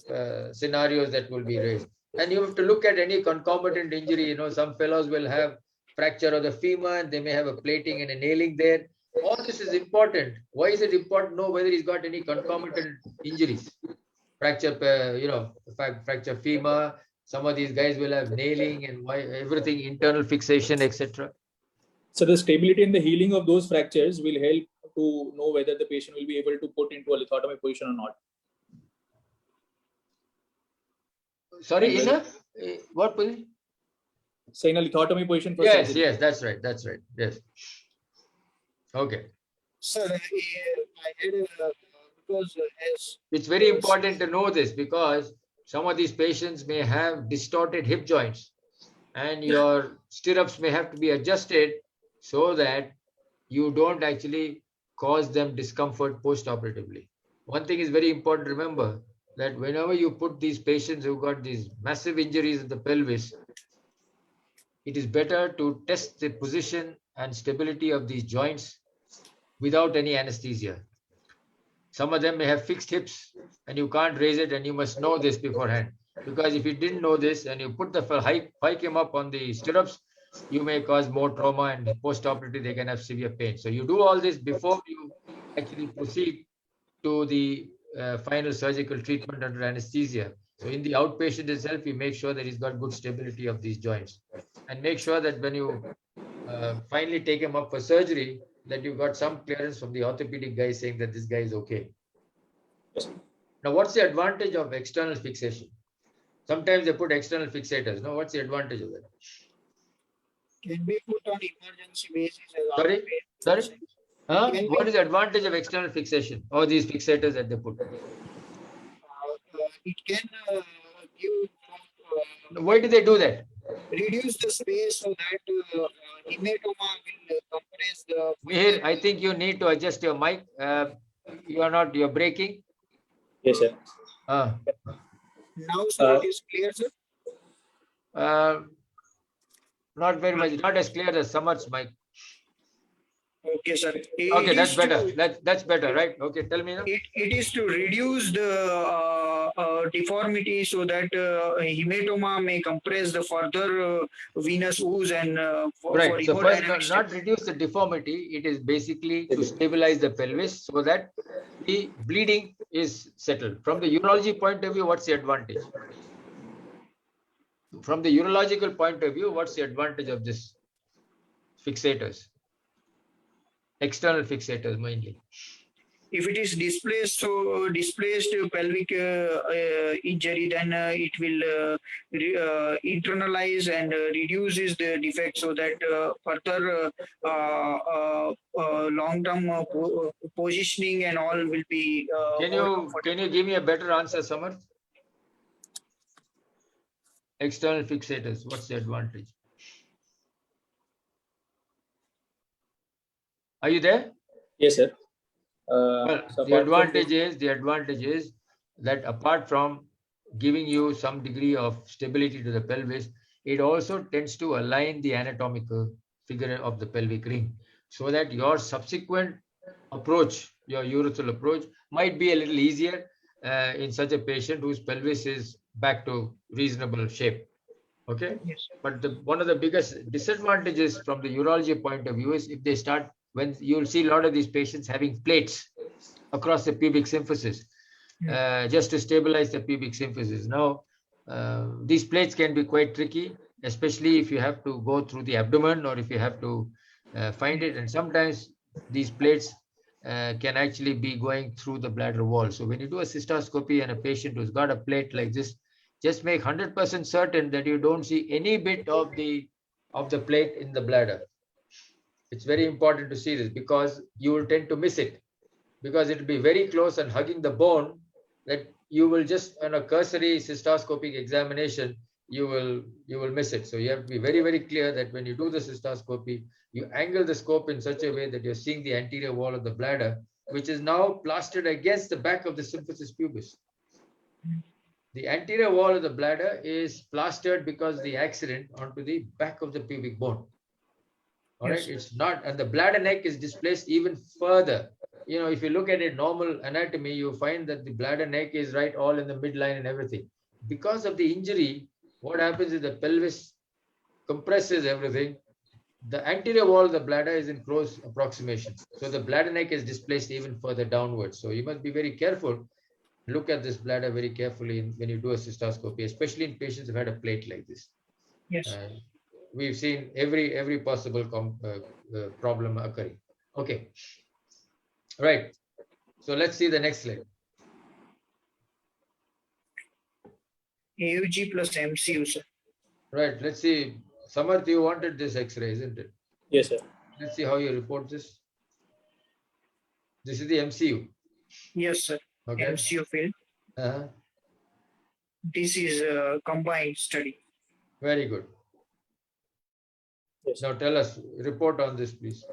scenarios that will be raised. And you have to look at any concomitant injury. Some fellows will have fracture of the femur, and they may have a plating and a nailing there. All this is important. Why is it important to know whether he's got any concomitant injuries? Fracture, fracture femur. Some of these guys will have nailing and everything, internal fixation, etc. So the stability and the healing of those fractures will help to know whether the patient will be able to put into a lithotomy position or not. Sorry, in a what position? Say in a lithotomy position for Yes, surgery. yes, that's right. That's right. Yes. Okay. Sir, I had because as It's very important to know this because some of these patients may have distorted hip joints and your stirrups may have to be adjusted so that you don't actually cause them discomfort post-operatively. One thing is very important to remember, that whenever you put these patients who got these massive injuries of the pelvis, it is better to test the position and stability of these joints without any anesthesia. Some of them may have fixed hips and you can't raise it, and you must know this beforehand. Because if you didn't know this and you put the hike him up on the stirrups, you may cause more trauma, and post-operatively they can have severe pain. So you do all this before you actually proceed to the final surgical treatment under anesthesia. So in the outpatient itself, you make sure that he's got good stability of these joints, and make sure that when you finally take him up for surgery, that you got some clearance from the orthopedic guy saying that this guy is okay. Now, what's the advantage of external fixation? Sometimes they put external fixators. No, what's the advantage of that? can be put on emergency basis. Sorry? Sorry? Can What we- is the advantage of external fixation or these fixators that they put? It can give Why do they do that? reduce the space so that hematoma will compress the. Mihir, I think you need to adjust your mic. You're breaking. Yes, sir. Now, sir, it is clear, sir. Not very much, not as clear as Samarth's mic. Okay, sir. Okay, that's better. That's better, right? Okay, tell me now. It is to reduce the deformity so that hematoma may compress the further venous ooze and Right. So first, hemodynamic not reduce the deformity. It is basically to stabilize the pelvis so that the bleeding is settled. From the urology point of view, what's the advantage? From the urological point of view, what's the advantage of this fixators? External fixators mainly. If it is displaced, so displaced pelvic injury, then it will internalize and reduces the defect so that further long-term positioning and all will be. Can you give me a better answer, Samarth? External fixators, what's the advantage? Are you there? Yes, sir. Well, So the apart from advantage is that apart from giving you some degree of stability to the pelvis, it also tends to align the anatomical figure of the pelvic ring, so that your subsequent approach, your urethral approach, might be a little easier in such a patient whose pelvis is back to reasonable shape. Okay. Yes. But one of the biggest disadvantages from the urology point of view is if they start, when you'll see a lot of these patients having plates across the pubic symphysis, just to stabilize the pubic symphysis. Now, these plates can be quite tricky, especially if you have to go through the abdomen or if you have to find it. And sometimes these plates can actually be going through the bladder wall. So when you do a cystoscopy and a patient who's got a plate like this, just make 100% certain that you don't see any bit of the plate in the bladder. It's very important to see this because you will tend to miss it, because it will be very close and hugging the bone that you will just, on a cursory cystoscopic examination, you will miss it. So you have to be very, very clear that when you do the cystoscopy, you angle the scope in such a way that you're seeing the anterior wall of the bladder, which is now plastered against the back of the symphysis pubis. The anterior wall of the bladder is plastered because of the accident onto the back of the pubic bone. All right, it's not, and the bladder neck is displaced even further. You know, if you look at a normal anatomy, you find that the bladder neck is right all in the midline and everything. Because of the injury, what happens is the pelvis compresses everything. The anterior wall of the bladder is in close approximation. So the bladder neck is displaced even further downwards. So you must be very careful. Look at this bladder very carefully when you do a cystoscopy, especially in patients who've had a plate like this. Yes. We've seen every possible problem occurring. Okay. Right. So let's see the next slide. AUG plus MCU, sir. Right. Let's see. Samarth, you wanted this X-ray, isn't it? Yes, sir. Let's see how you report this. This is the MCU. Yes, sir. Okay. MCU field. This is a combined study. Very good. Yes. Now tell us, report on this, please.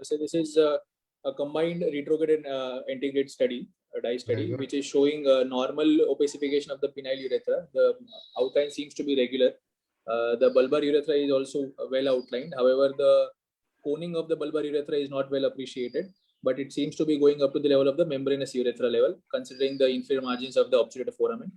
So this is a combined retrograde and integrate study, a dye study, which is showing normal opacification of the penile urethra. The outline seems to be regular. The bulbar urethra is also well outlined. However, the coning of the bulbar urethra is not well appreciated, but it seems to be going up to the level of the membranous urethra level, considering the inferior margins of the obturator foramen.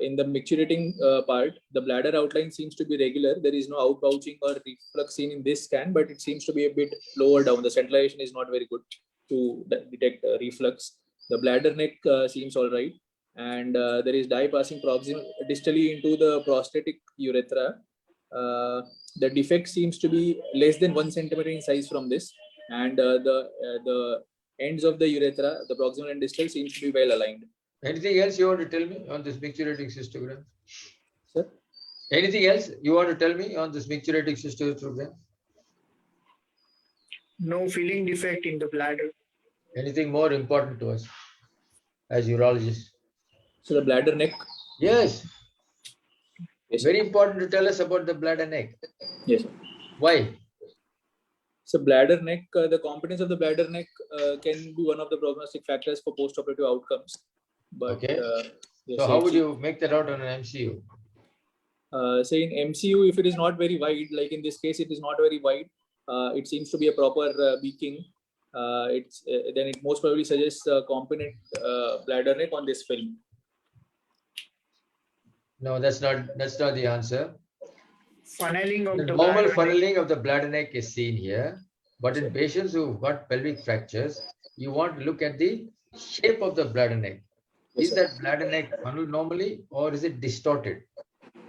In the micturating part, the bladder outline seems to be regular. There is no outbouching or reflux seen in this scan, but it seems to be a bit lower down. The centralization is not very good to detect reflux. The bladder neck seems all right. And there is dye passing distally into the prostatic urethra. The defect seems to be less than 1 centimeter in size from this. And the ends of the urethra, the proximal and distal, seems to be well aligned. Anything else you want to tell me on this micturating cystogram? Sir? Anything else you want to tell me on this micturating cystogram? No filling defect in the bladder. Anything more important to us as urologists? So the bladder neck? Yes. Yes, very important to tell us about the bladder neck. Yes, sir. Why? So bladder neck, the competence of the bladder neck can be one of the prognostic factors for postoperative outcomes. But, okay. Yes, so how would you make that out on an MCU? Say in MCU, if it is not very wide, like in this case, it is not very wide. It seems to be a proper beaking. Then it most probably suggests a competent bladder neck on this film. No, that's not the answer. Funneling of the the normal bladder funneling neck. of the bladder neck is seen here, but in patients who've got pelvic fractures, you want to look at the shape of the bladder neck. Is that bladder neck funneled normally or is it distorted?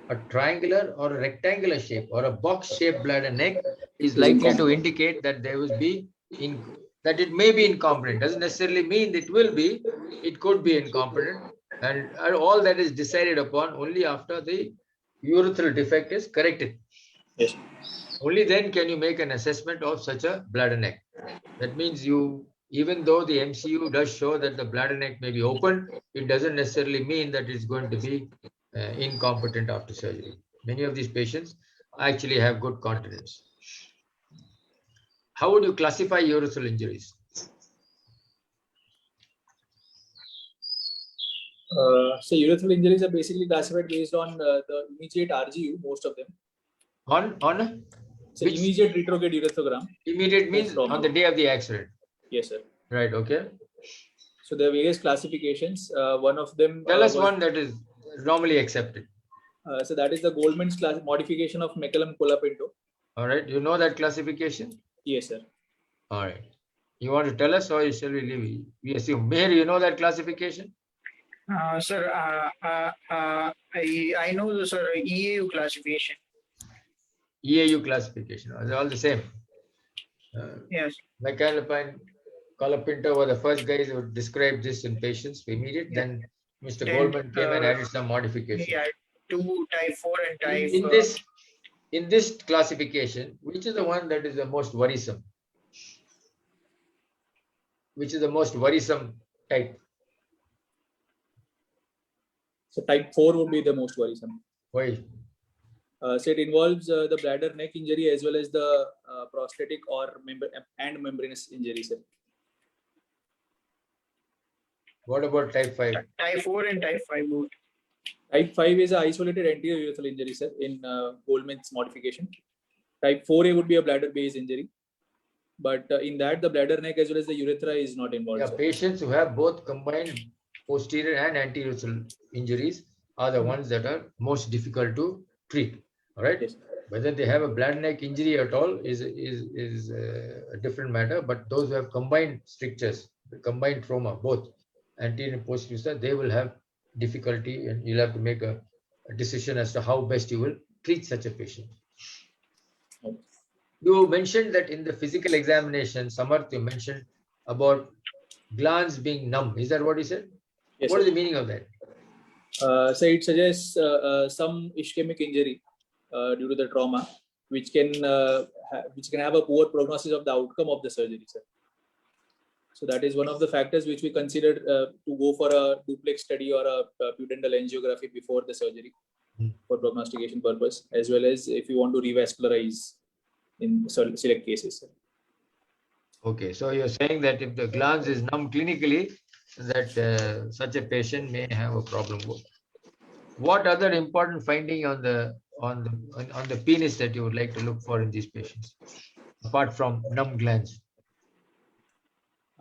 A triangular or a rectangular shape or a box-shaped bladder neck is likely to indicate that there will be that it may be incompetent. Doesn't necessarily mean it will be. It could be incompetent, and all that is decided upon only after the urethral defect is corrected. Yes. Only then can you make an assessment of such a bladder neck. That means even though the MCU does show that the bladder neck may be open, it doesn't necessarily mean that it's going to be incompetent after surgery. Many of these patients actually have good continence. How would you classify urethral injuries? So urethral injuries are basically classified based on the immediate RGU, most of them. On? So immediate retrograde urethrogram. Immediate means on the day of the accident. Yes, sir. Right, okay. So there are various classifications. One of them... Tell us one that is normally accepted. So that is the Goldman's class modification of McCallum-Colapinto. All right, you know that classification? Yes, sir. All right. You want to tell us or shall we leave? We assume. Meher, you know that classification? Sir, I know the sir EAU classification. EAU classification, they're all the same. Yes. McAlpine, Colapinto were the first guys who described this in patients immediate. Yeah. Then Mr. Then, Goldman came and added some modifications. Yeah, two type 4 and type. In this classification, which is the one that is the most worrisome? Which is the most worrisome type? So type 4 would be the most worrisome. Why? So it involves the bladder neck injury as well as the prostatic or membranous injury. Sir. What about type 5? Type 4 and type 5 both. Type 5 is an isolated anterior urethral injury, sir, in Goldman's modification. Type 4A would be a bladder-based injury. But in that, the bladder neck as well as the urethra is not involved. Yeah, patients who have both combined posterior and anterior injuries are the ones that are most difficult to treat. All right. Yes. Whether they have a bladder neck injury at all is a different matter. But those who have combined strictures, combined trauma, both anterior and posterior, they will have difficulty, and you'll have to make a decision as to how best you will treat such a patient. Okay. You mentioned that in the physical examination, Samarth, you mentioned about glands being numb. Is that what you said? Yes. What is the meaning of that? So it suggests some ischemic injury due to the trauma, which can have a poor prognosis of the outcome of the surgery, sir. So that is one of the factors which we considered to go for a duplex study or a pudendal angiography before the surgery for prognostication purpose, as well as if you want to revascularize in select cases. Sir. Okay, so you're saying that if the glans is numb clinically, that such a patient may have a problem. What other important finding on the penis that you would like to look for in these patients, apart from numb glands?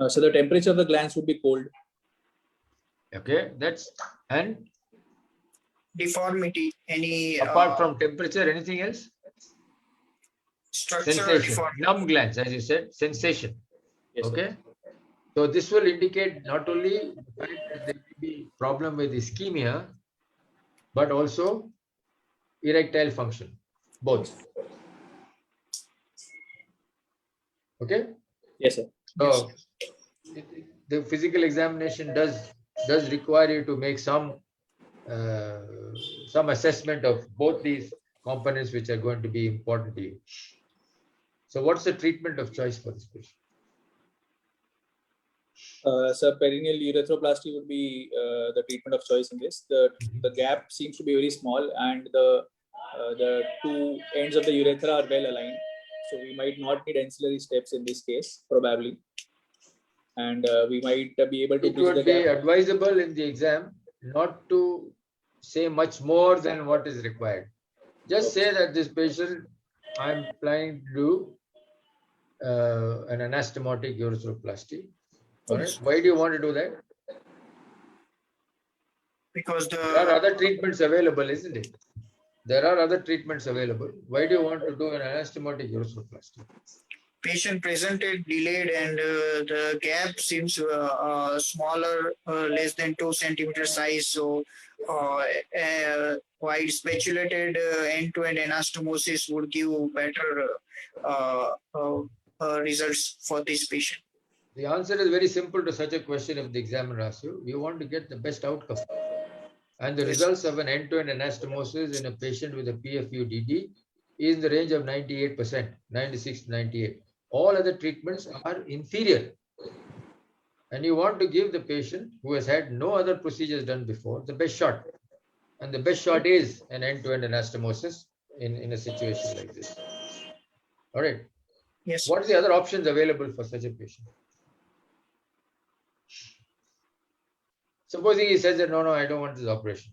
So the temperature of the glands would be cold. Okay, that's and deformity. Any apart from temperature, anything else? Sensation. Numb glands, as you said, sensation. Yes, okay. Sir. So this will indicate not only the fact that there may be problem with ischemia, but also erectile function, both. Okay. Yes, sir. So the physical examination does require you to make some assessment of both these components, which are going to be important to you. So what's the treatment of choice for this patient? So perineal urethroplasty would be the treatment of choice in this. The gap seems to be very small, and the two ends of the urethra are well aligned. So we might not need ancillary steps in this case, probably. And we might be able to. It would be advisable in the exam not to say much more than what is required. Just say that this patient, I'm planning to do an anastomotic urethroplasty. All right. Why do you want to do that? Because there are other treatments available, isn't it? There are other treatments available. Why do you want to do an anastomotic urethroplasty? Patient presented delayed, and the gap seems smaller, less than 2 centimeter size. So wide spatulated end-to-end anastomosis would give better results for this patient. The answer is very simple to such a question. If the examiner asks you, you want to get the best outcome. And the results of an end-to-end anastomosis in a patient with a PFUDD is in the range of 98%, 96 to 98. All other treatments are inferior. And you want to give the patient who has had no other procedures done before the best shot. And the best shot is an end-to-end anastomosis in a situation like this. All right. Yes. What are the other options available for such a patient? Supposing he says that, no, I don't want this operation.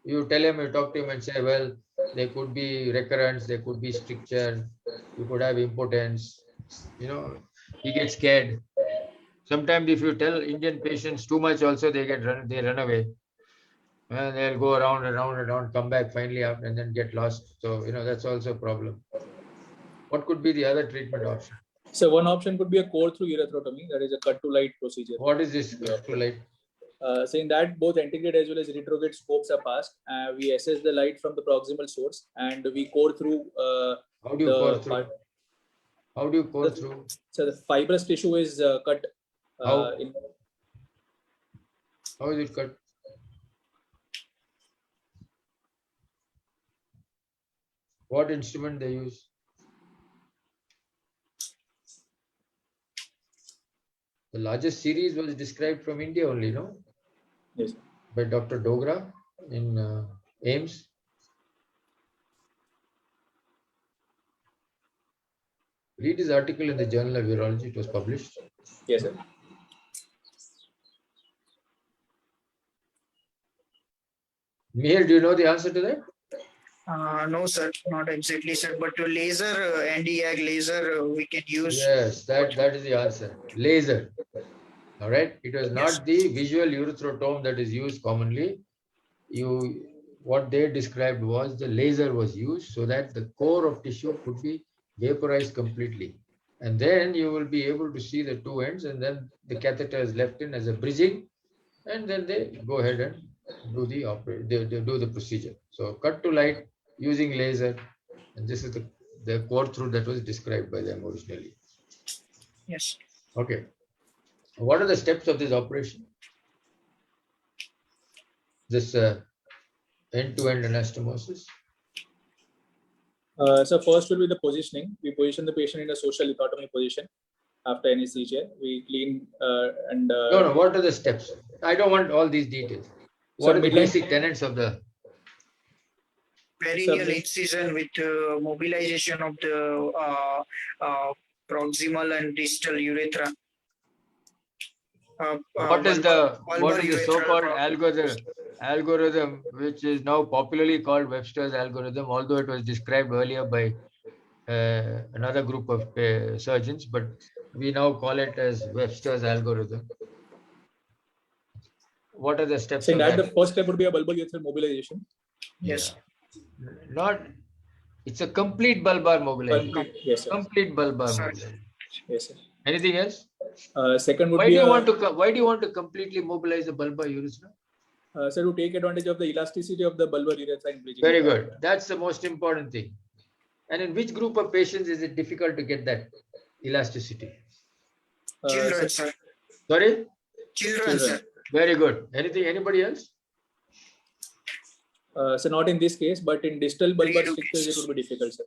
You tell him, you talk to him and say, well, there could be recurrence, there could be stricture, you could have impotence, he gets scared. Sometimes if you tell Indian patients too much also, they run away. And they'll go around, come back finally up and then get lost. So, that's also a problem. What could be the other treatment option? So one option could be a core through urethrotomy, that is a cut to light procedure. What is this cut to light? So in that, both antegrade as well as retrograde scopes are passed. We assess the light from the proximal source, and we core through How do you core through? part. How do you core through? So the fibrous tissue is cut. How is it cut? What instrument they use? The largest series was described from India only, no? Yes. By Dr. Dogra in AIMS. Read his article in the Journal of Urology. It was published. Yes, sir. Mihir, do you know the answer to that? No, sir, not exactly, sir. But laser, Nd:YAG laser, we can use. Yes, that is the answer. Laser. All right. It was not the visual urethrodome that is used commonly. What they described was the laser was used so that the core of tissue could be vaporized completely. And then you will be able to see the two ends, and then the catheter is left in as a bridging, and then they go ahead and do the procedure. So cut to light using laser, and this is the core through that was described by them originally. Yes. Okay. What are the steps of this operation? This end-to-end anastomosis? So first will be the positioning. We position the patient in a social lithotomy position after anesthesia. We clean and... No, what are the steps? I don't want all these details. What are the basic tenets of the... Perineal incision with mobilization of the proximal and distal urethra. What is the so-called algorithm, which is now popularly called Webster's algorithm, although it was described earlier by another group of surgeons, but we now call it as Webster's algorithm. What are the steps? So that the first step would be a bulbar urethral mobilization. Yes. Yeah. It's a complete bulbar mobilization. Yes, sir. Complete bulbar mobilization. Yes, sir. Anything else? Second would why be do you want to completely mobilize the bulbar urethra? So to take advantage of the elasticity of the bulbar urethra in bridging. Very good. That's the most important thing. And in which group of patients is it difficult to get that elasticity? Children, sir. Sorry? Children, sir. Very good. Anybody else? So not in this case, but in distal bulbar strictures it would be difficult, sir.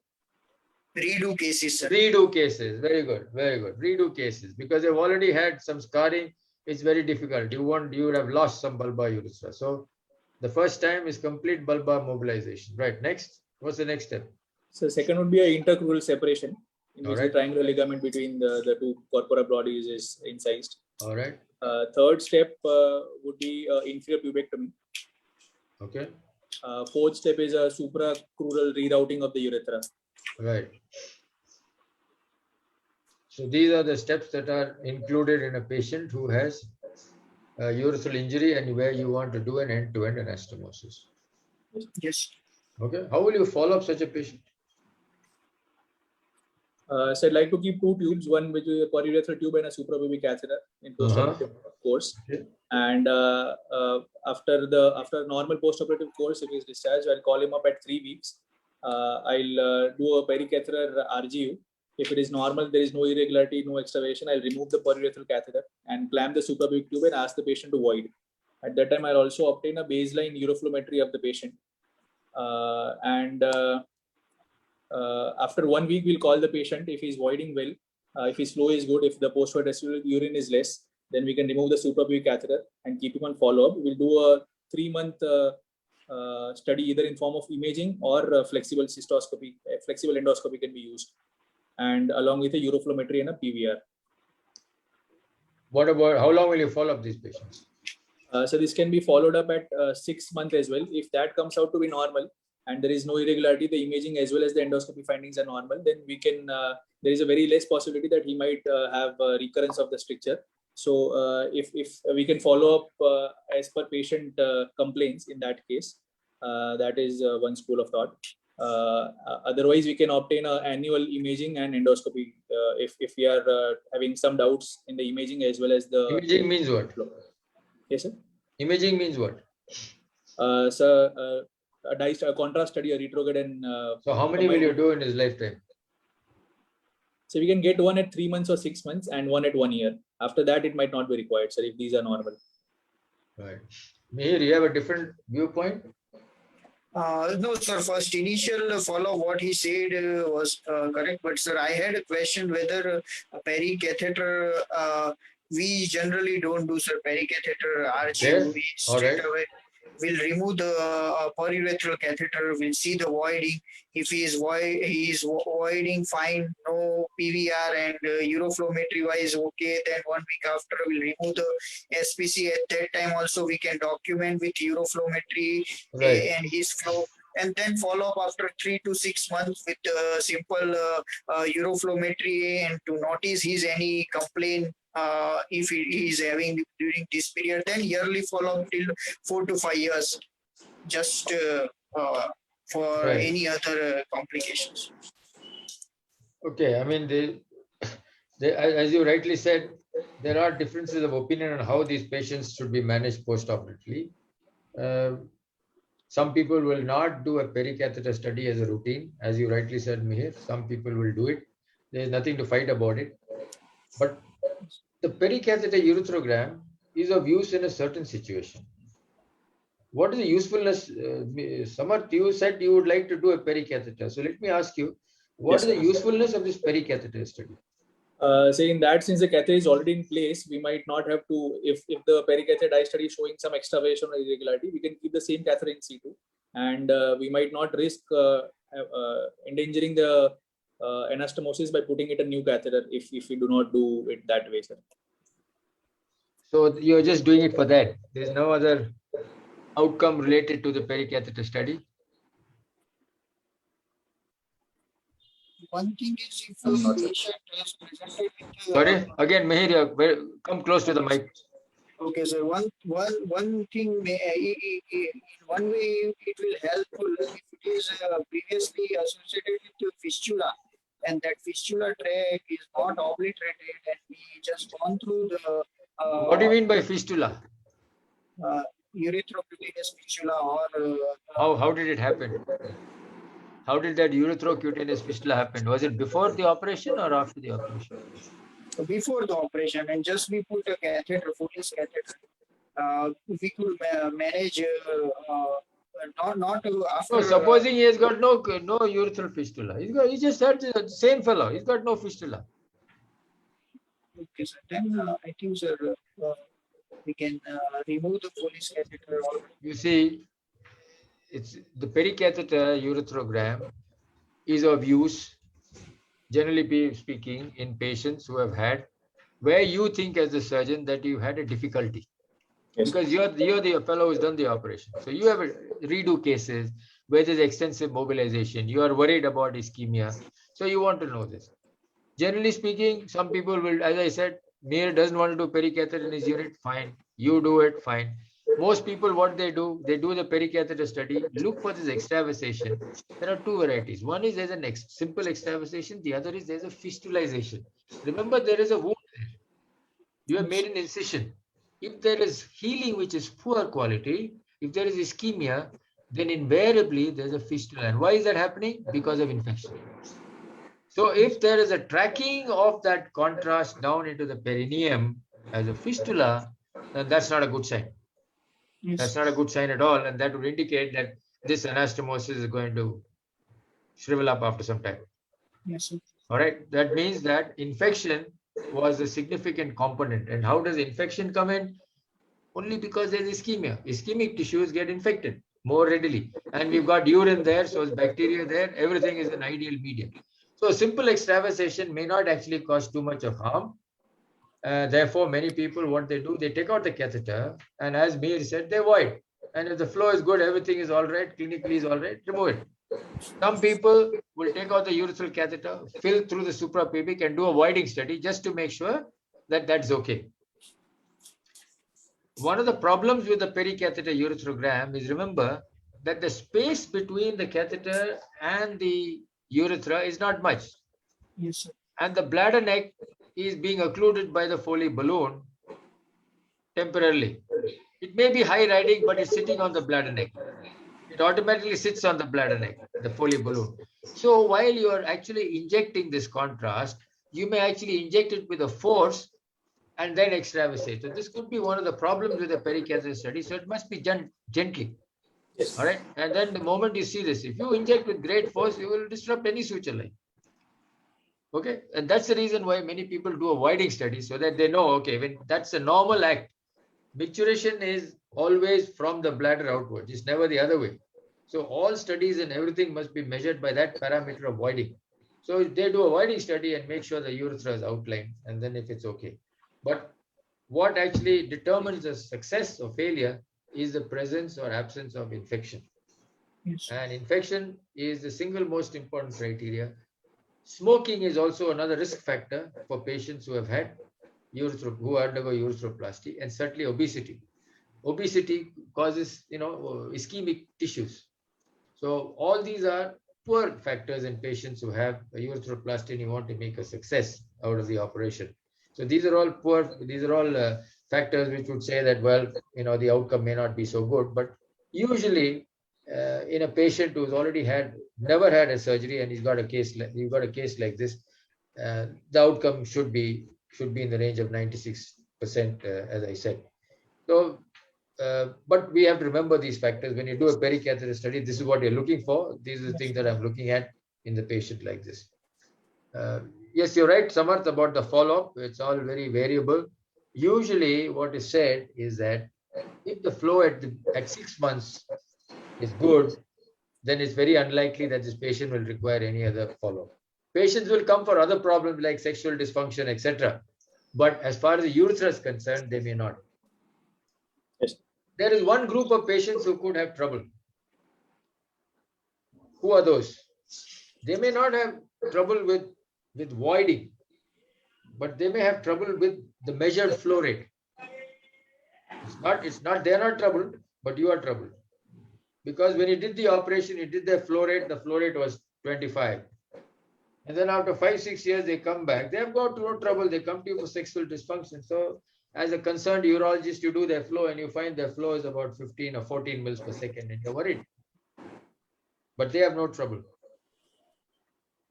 Redo cases, sir. Redo cases. Very good. Very good. Redo cases. Because they've already had some scarring, it's very difficult. You would have lost some bulbar urethra. So the first time is complete bulbar mobilization. Right. Next. What's the next step? So second would be an intercrural separation, in which right. the triangular ligament between the two corpora bodies is incised. All right. Third step would be inferior pubectomy. Okay. Fourth step is a supracrural rerouting of the urethra. Right. So these are the steps that are included in a patient who has a urethral injury and where you want to do an end-to-end anastomosis. Yes. Okay. How will you follow up such a patient? So I'd like to keep two tubes, one which is a periurethral tube and a suprapubic catheter in post-operative course. Okay. And after normal post-operative course, if he's discharged, I'll call him up at 3 weeks. I'll do a pericatheter RGU. If it is normal, there is no irregularity, no extravasation, I'll remove the periurethral catheter and clamp the suprapubic tube and ask the patient to void. At that time, I'll also obtain a baseline uroflowmetry of the patient. After 1 week, we'll call the patient if he's voiding well. If his flow is good, if the post-void urine is less, then we can remove the suprapubic catheter and keep him on follow-up. We'll do a 3-month study either in form of imaging or flexible cystoscopy. Flexible endoscopy can be used, and along with a uroflowmetry and a PVR. What about how long will you follow up these patients? So this can be followed up at 6 months as well. If that comes out to be normal and there is no irregularity, the imaging as well as the endoscopy findings are normal, then we can. There is a very less possibility that he might have a recurrence of the stricture. So if we can follow up as per patient complaints in that case, that is one school of thought. Otherwise, we can obtain an annual imaging and endoscopy if we are having some doubts in the imaging as well as the. Imaging means what? Yes, sir. Imaging means what? A contrast study, a retrograde, and So how many will you do in his lifetime? so we can get one at 3 months or 6 months and one at 1 year. After that, it might not be required, sir, if these are normal. Right. Mihir, you have a different viewpoint? No, sir. First, initial follow what he said was correct, but sir, I had a question whether a pericatheter. We generally don't do, sir. Pericatheter RGU. Yes. We All straight right. away will remove the periurethral catheter. We'll see the voiding. If he is voiding, fine. No PVR and uroflowmetry wise, okay. Then 1 week after, we'll remove the SPC. At that time, also we can document with uroflowmetry Right. and his flow, and then follow up after 3 to 6 months with simple uroflowmetry and to notice his any complaint if he is having during this period. Then yearly follow up till 4 to 5 years, just for Right. any other complications. Okay. I mean, as you rightly said, there are differences of opinion on how these patients should be managed post-operatively. Some people will not do a pericatheter study as a routine, as you rightly said, Mihir. Some people will do it. There is nothing to fight about it. But the pericatheter ureterogram is of use in a certain situation. What is the usefulness? Samarth, you said you would like to do a pericatheter. So let me ask you, what Yes, is the sir. usefulness of this pericatheter study? Say in that, since the catheter is already in place, we might not have to, if the pericatheter dye study is showing some extravasation or irregularity, we can keep the same catheter in situ, and we might not risk endangering the anastomosis by putting it a new catheter if we do not do it that way, sir. So you're just doing it for that. There's no other outcome related to the pericatheter study. One thing is if I'm not the patient is presented with Sorry, again, Mihir, come close to the mic. okay, sir. One thing in one way it will helpful if it is previously associated with fistula, and that fistula tract is not obliterated, and we just gone through the What do you mean by fistula? urethroputaneous fistula or How did it happen? How did that urethro-cutaneous fistula happen? Was it before the operation or after the operation? before the operation, and just we put a catheter, Foley's catheter. We could manage not after. So supposing he has got no urethral fistula, he just had the same fellow. He's got no fistula. Okay, sir. Then I think, sir, we can remove the Foley's catheter. You see, it's the pericatheter ureterogram is of use, generally speaking, in patients who have had, where you think as a surgeon that you had a difficulty. Yes. Because you're the fellow who's done the operation. So you have redo cases where there's extensive mobilization. You are worried about ischemia. So you want to know this. Generally speaking, some people will, as I said, Mir doesn't want to do pericatheter in his unit, fine. You do it, fine. Most people, what they do the pericatheter study, look for this extravasation. There are two varieties. One is there's a simple extravasation. The other is there's a fistulization. Remember, there is a wound there. You have made an incision. If there is healing which is poor quality, if there is ischemia, then invariably there's a fistula. And why is that happening? Because of infection. So if there is a tracking of that contrast down into the perineum as a fistula, then that's not a good sign. Yes. That's not a good sign at all. And that would indicate that this anastomosis is going to shrivel up after some time. Yes, sir. All right. That means that infection was a significant component. And how does infection come in? Only because there is ischemia. Ischemic tissues get infected more readily. And we've got urine there, so it's bacteria there. Everything is an ideal medium. So simple extravasation may not actually cause too much of harm. Therefore, many people, what they do, they take out the catheter, and as Mir said, they void. And if the flow is good, everything is all right, clinically is all right, remove it. Some people will take out the urethral catheter, fill through the suprapubic and do a voiding study just to make sure that that's okay. One of the problems with the pericatheter ureterogram is, remember, that the space between the catheter and the urethra is not much. Yes, sir. And the bladder neck is being occluded by the Foley balloon temporarily. It may be high riding, but it's sitting on the bladder neck. It automatically sits on the bladder neck, the Foley balloon. So while you are actually injecting this contrast, you may actually inject it with a force and then extravasate. So this could be one of the problems with the pericatheter study. So it must be done gently. Yes. All right. And then the moment you see this, if you inject with great force, you will disrupt any suture line. Okay. And that's the reason why many people do a widening study, so that they know, okay, when that's a normal act. Micturition is always from the bladder outwards. It's never the other way. So all studies and everything must be measured by that parameter of widening. So they do a widening study and make sure the urethra is outlined, and then if it's okay. But what actually determines the success or failure is the presence or absence of infection. Yes. And infection is the single most important criteria. Smoking is also another risk factor for patients who have had who undergo urethroplasty, and certainly obesity. Obesity causes, ischemic tissues. So all these are poor factors in patients who have a urethroplasty and you want to make a success out of the operation. So these are all factors which would say that, well, the outcome may not be so good. But usually, in a patient who's already never had a surgery and you've got a case like this, the outcome should be in the range of 96%, as I said. So, but we have to remember these factors. When you do a pericatheter study, this is what you're looking for. These are the things that I'm looking at in the patient like this. Yes, you're right, Samarth, about the follow-up. It's all very variable. Usually what is said is that if the flow at 6 months is good, then it's very unlikely that this patient will require any other follow-up. Patients will come for other problems like sexual dysfunction, etc. But as far as the urethra is concerned, they may not. Yes. There is one group of patients who could have trouble. Who are those? They may not have trouble with voiding, but they may have trouble with the measured flow rate. They're not troubled, but you are troubled. Because when you did the operation, you did the flow rate was 25. And then after 5-6 years, they come back. They have got no trouble. They come to you for sexual dysfunction. So as a concerned urologist, you do their flow and you find their flow is about 15 or 14 mils per second and you're worried. But they have no trouble.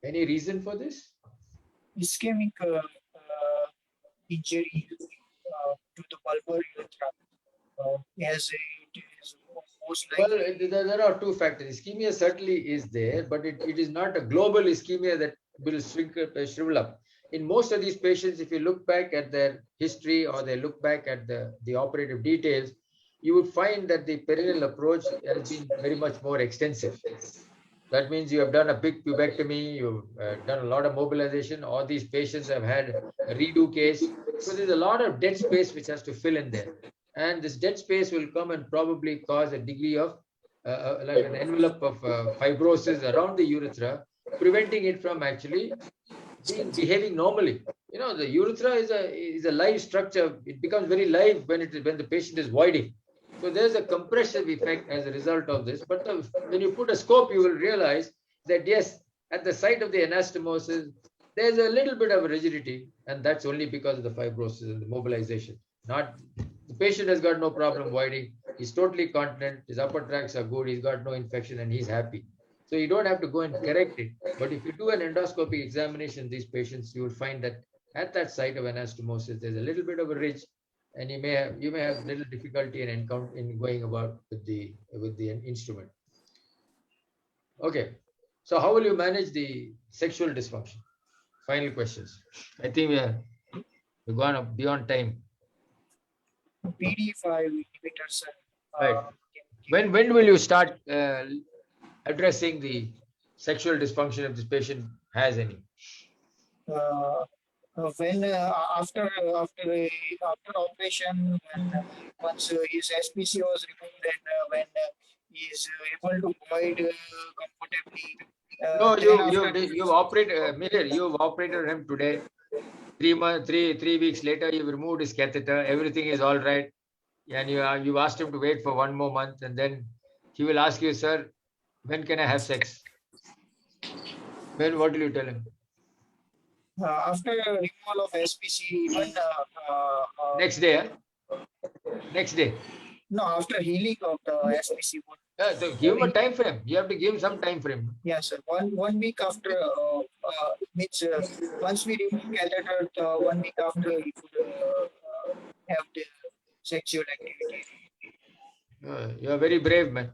Any reason for this? Ischemic injury to the bulbar urethra, as it is most Well, likely. there are two factors. Ischemia certainly is there, but it is not a global ischemia that will shrivel up. In most of these patients, if you look back at their history or they look back at the operative details, you would find that the perineal approach has been very much more extensive. That means you have done a big pubectomy, you've done a lot of mobilization. All these patients have had a redo case. So there's a lot of dead space which has to fill in there. And this dead space will come and probably cause a degree of like an envelope of fibrosis around the urethra, preventing it from actually behaving normally. The urethra is a live structure. It becomes very live when the patient is voiding. So there's a compressive effect as a result of this. But when you put a scope, you will realize that yes, at the site of the anastomosis, there's a little bit of rigidity, and that's only because of the fibrosis and the mobilization. Not the patient has got no problem voiding. He's totally continent. His upper tracts are good. He's got no infection, and he's happy. So you don't have to go and correct it. But if you do an endoscopic examination, these patients, you will find that at that site of anastomosis, there's a little bit of a ridge, and you may have little difficulty in going about with the instrument. Okay, so how will you manage the sexual dysfunction? Final questions. I think we're gone beyond time. PD5 inhibitors. Right. When will you start addressing the sexual dysfunction if this patient has any? When after operation, when once his SPC was removed and when he is able to void comfortably. No, Then you've operated, Mihir, you've operated him today. 3 weeks later, you've removed his catheter. Everything is all right, and you've asked him to wait for 1 more month, and then he will ask you, sir, when can I have sex? What will you tell him? after removal of SPC, even Next day, huh? Next day. No, after healing of the SPC. So give him a time frame. You have to give some time frame. Yeah, sir. One week after, means once we remove catheter, 1 week after he could have the sexual activity. You are very brave, man.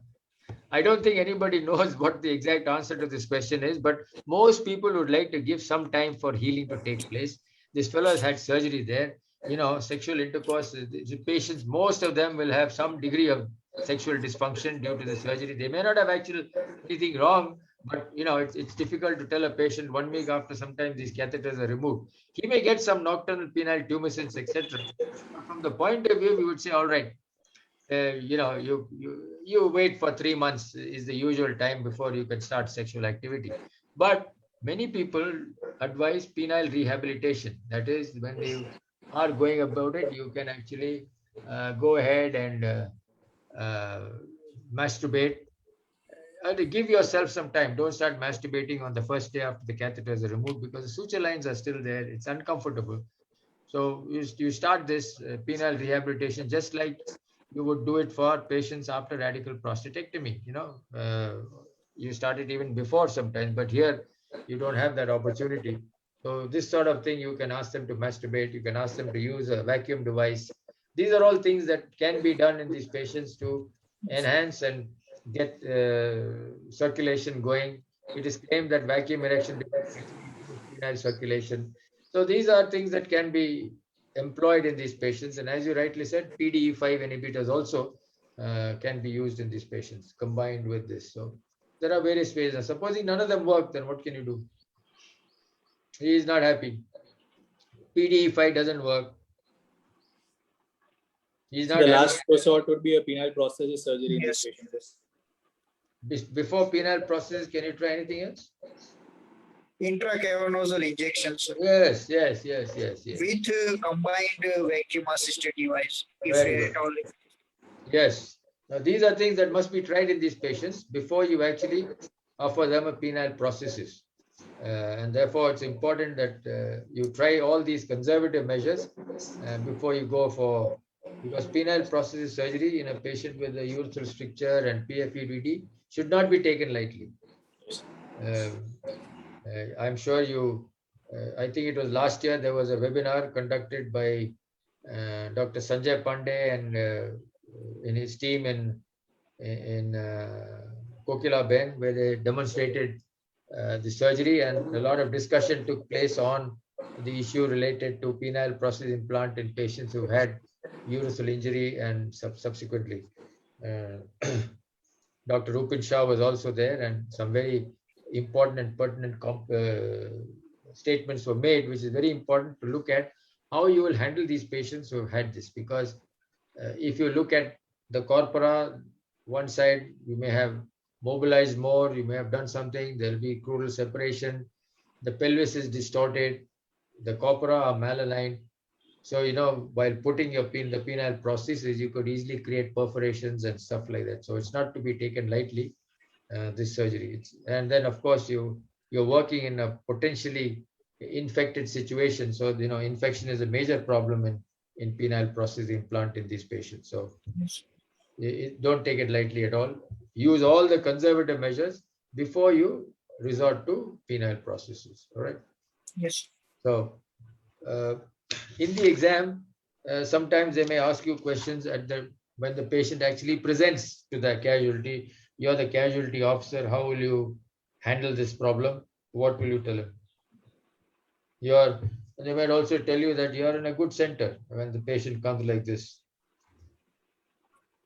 I don't think anybody knows what the exact answer to this question is, but most people would like to give some time for healing to take place. This fellow has had surgery there. You know, sexual intercourse, the patients, most of them will have some degree of sexual dysfunction due to the surgery. They may not have actually anything wrong, but you know, it's difficult to tell a patient 1 week after sometimes these catheters are removed. He may get some nocturnal penile tumescence, etc. From the point of view, we would say, all right, you know, you wait for 3 months is the usual time before you can start sexual activity. But many people advise penile rehabilitation. That is, when you are going about it, you can actually go ahead and masturbate. Give yourself some time. Don't start masturbating on the first day after the catheters are removed, because the suture lines are still there. It's uncomfortable. So you start this penile rehabilitation just like you would do it for patients after radical prostatectomy. You know, you start it even before sometimes, but here you don't have that opportunity. So this sort of thing, you can ask them to masturbate. You can ask them to use a vacuum device. These are all things that can be done in these patients to enhance and get circulation going. It is claimed that vacuum erection improves penile circulation. So these are things that can be employed in these patients. And as you rightly said, PDE5 inhibitors also can be used in these patients combined with this. So there are various ways. And supposing none of them work, then what can you do? He is not happy. PDE5 doesn't work. He's not The happy. last resort would be a penile prosthesis surgery in this Yes. patient. Before penile process, can you try anything else? Intracavernosal injections Yes. with combined vacuum assisted device, if Very good. at all. Yes. Now, these are things that must be tried in these patients before you actually offer them a penile prosthesis. And therefore, it's important that you try all these conservative measures before you go for, because penile prosthesis surgery in a patient with a urethral stricture and PFUDD should not be taken lightly. I'm sure you, I think it was last year, there was a webinar conducted by Dr. Sanjay Pandey and in his team in Kokila Ben, where they demonstrated the surgery, and a lot of discussion took place on the issue related to penile prosthesis implant in patients who had urethral injury and subsequently. Dr. Rupin Shah was also there, and some very important and pertinent statements were made, which is very important to look at how you will handle these patients who have had this. Because if you look at the corpora, one side you may have mobilized more, you may have done something, there will be crural separation, the pelvis is distorted, the corpora are malaligned. So, you know, while putting the penile prosthesis, you could easily create perforations and stuff like that. So it's not to be taken lightly, this surgery. And then, of course, you're working in a potentially infected situation. So, you know, infection is a major problem in penile prosthesis implant in these patients. So don't take it lightly at all. Use all the conservative measures before you resort to penile prosthesis. All right. Yes. So in the exam, sometimes they may ask you questions when the patient actually presents to the casualty. You're the casualty officer. How will you handle this problem? What will you tell him? They might also tell you that you're in a good center when the patient comes like this.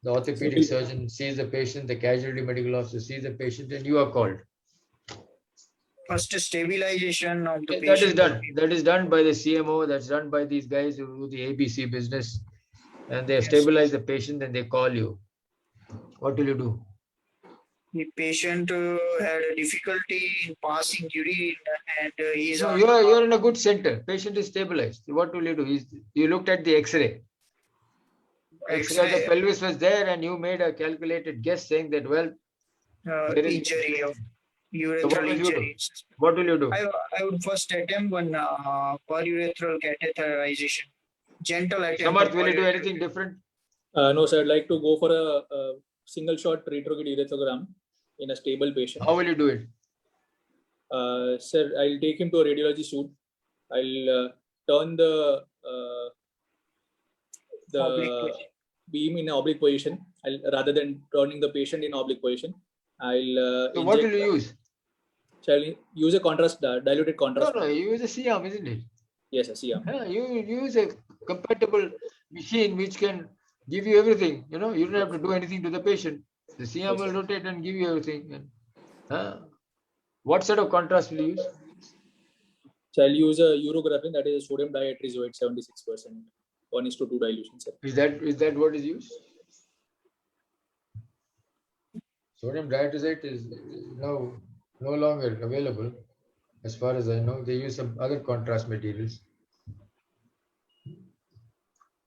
The orthopedic surgeon sees the patient, the casualty medical officer sees the patient, and you are called. First stabilization of the patient. That is done. That is done by the CMO. That's done by these guys who do the ABC business. And they stabilize the patient and they call you. What will you do? The patient had a difficulty in passing urine, and he's No, on. you're in a good center. Patient is stabilized. What will you do? You looked at the X-ray. X-ray of the pelvis was there, and you made a calculated guess saying that, well, injury of urethral injury. What will you do? I would first attempt one perurethral catheterization. Gentle attempt. Samarth, will you do anything different? No, sir. I'd like to go for a single shot retrograde ureterogram in a stable patient. How will you do it? Sir, I'll take him to a radiology suite. I'll turn the beam in an oblique position. Rather than turning the patient in oblique position, I'll So what will you use? Shall I use a contrast, diluted contrast? No, you use a C-arm, isn't it? Yes, a C-arm. Yeah, you use a compatible machine which can give you everything. You know, you don't have to do anything to the patient. The C-arm will rotate and give you everything. And, what sort of contrast will you use? So I'll use a urographin, that is a sodium diatrizoate 76%, 1:2 dilution, sir. Is that what is used? Sodium diatrizoate is now no longer available, as far as I know. They use some other contrast materials.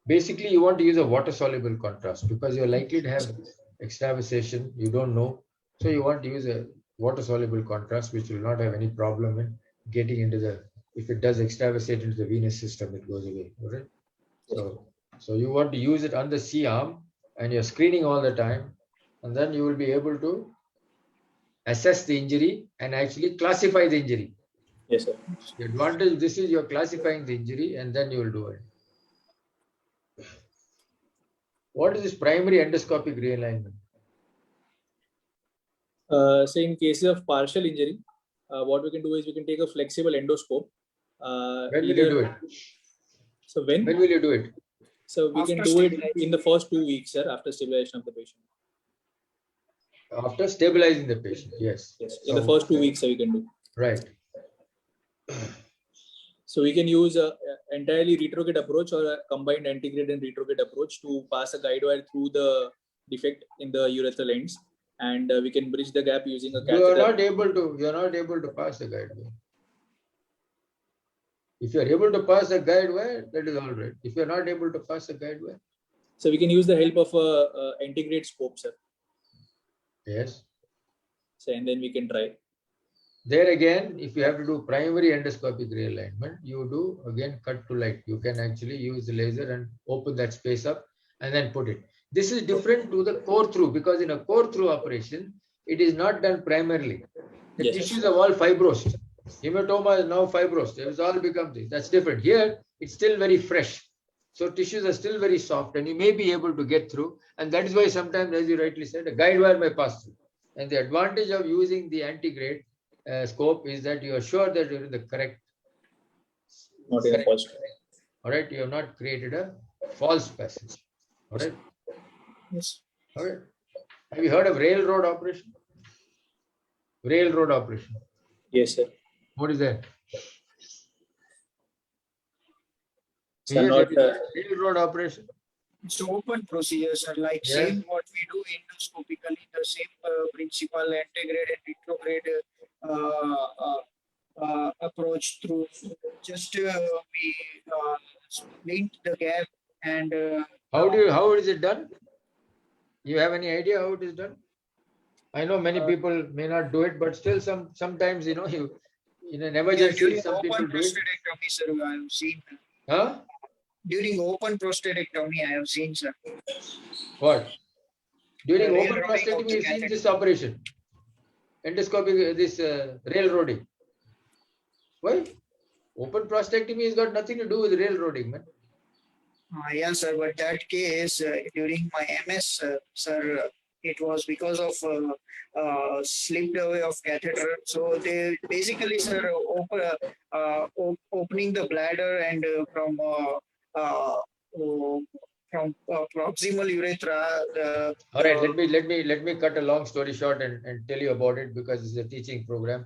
Basically, you want to use a water-soluble contrast because you're likely to have extravasation. You don't know, so you want to use a water-soluble contrast, which will not have any problem in getting into the. If it does extravasate into the venous system, it goes away. All right. So you want to use it on the C-arm, and you're screening all the time, and then you will be able to assess the injury and actually classify the injury. Yes, sir. The advantage, this is you're classifying the injury, and then you will do it. What is this primary endoscopic realignment? So in cases of partial injury, what we can do is we can take a flexible endoscope. When will you do it? So when will you do it? So we can do it in the first 2 weeks, sir, after stabilization of the patient. After stabilizing the patient, yes. Yes, in the first 2 weeks, we can do. Right. So we can use a entirely retrograde approach or a combined antegrade and retrograde approach to pass a guide wire through the defect in the urethral ends, and we can bridge the gap using a catheter. You are not able to pass the guide wire. If you are able to pass a guide wire, that is all right. If you are not able to pass a guide wire, so we can use the help of a antegrade scope, sir. Yes. So and then we can try. There again, if you have to do primary endoscopic realignment, you do again cut to light. You can actually use the laser and open that space up and then put it. This is different to the core through, because in a core through operation, it is not done primarily. The tissues are all fibrosed. Hematoma is now fibrosed. It has all become this. That's different. Here, it's still very fresh. So tissues are still very soft and you may be able to get through. And that is why sometimes, as you rightly said, a guide wire may pass through. And the advantage of using the antegrade scope is that you are sure that you're in the correct. Not in a false. All right. You have not created a false passage. All right. Yes. All right. Have you heard of railroad operation? Railroad operation. Yes, sir. What is that? So not, railroad operation. It's open procedure, sir. Like same what we do endoscopically, the same principle, antegrade and retrograde approach through. Just we splint the gap and. How is it done? You have any idea how it is done? I know many people may not do it, but still sometimes you in an emergency some people do it. Sir, I have seen. Huh? During open prostatectomy, I have seen, sir. What? During open prostatectomy, you seen this operation? Endoscopic, this railroading. Why? Open prostatectomy has got nothing to do with railroading, man. Yes, sir. But that case, during my MS, sir, it was because of slipped away of catheter. So they basically, sir, opening the bladder and from proximal urethra. All right, let me cut a long story short and tell you about it because it's a teaching program.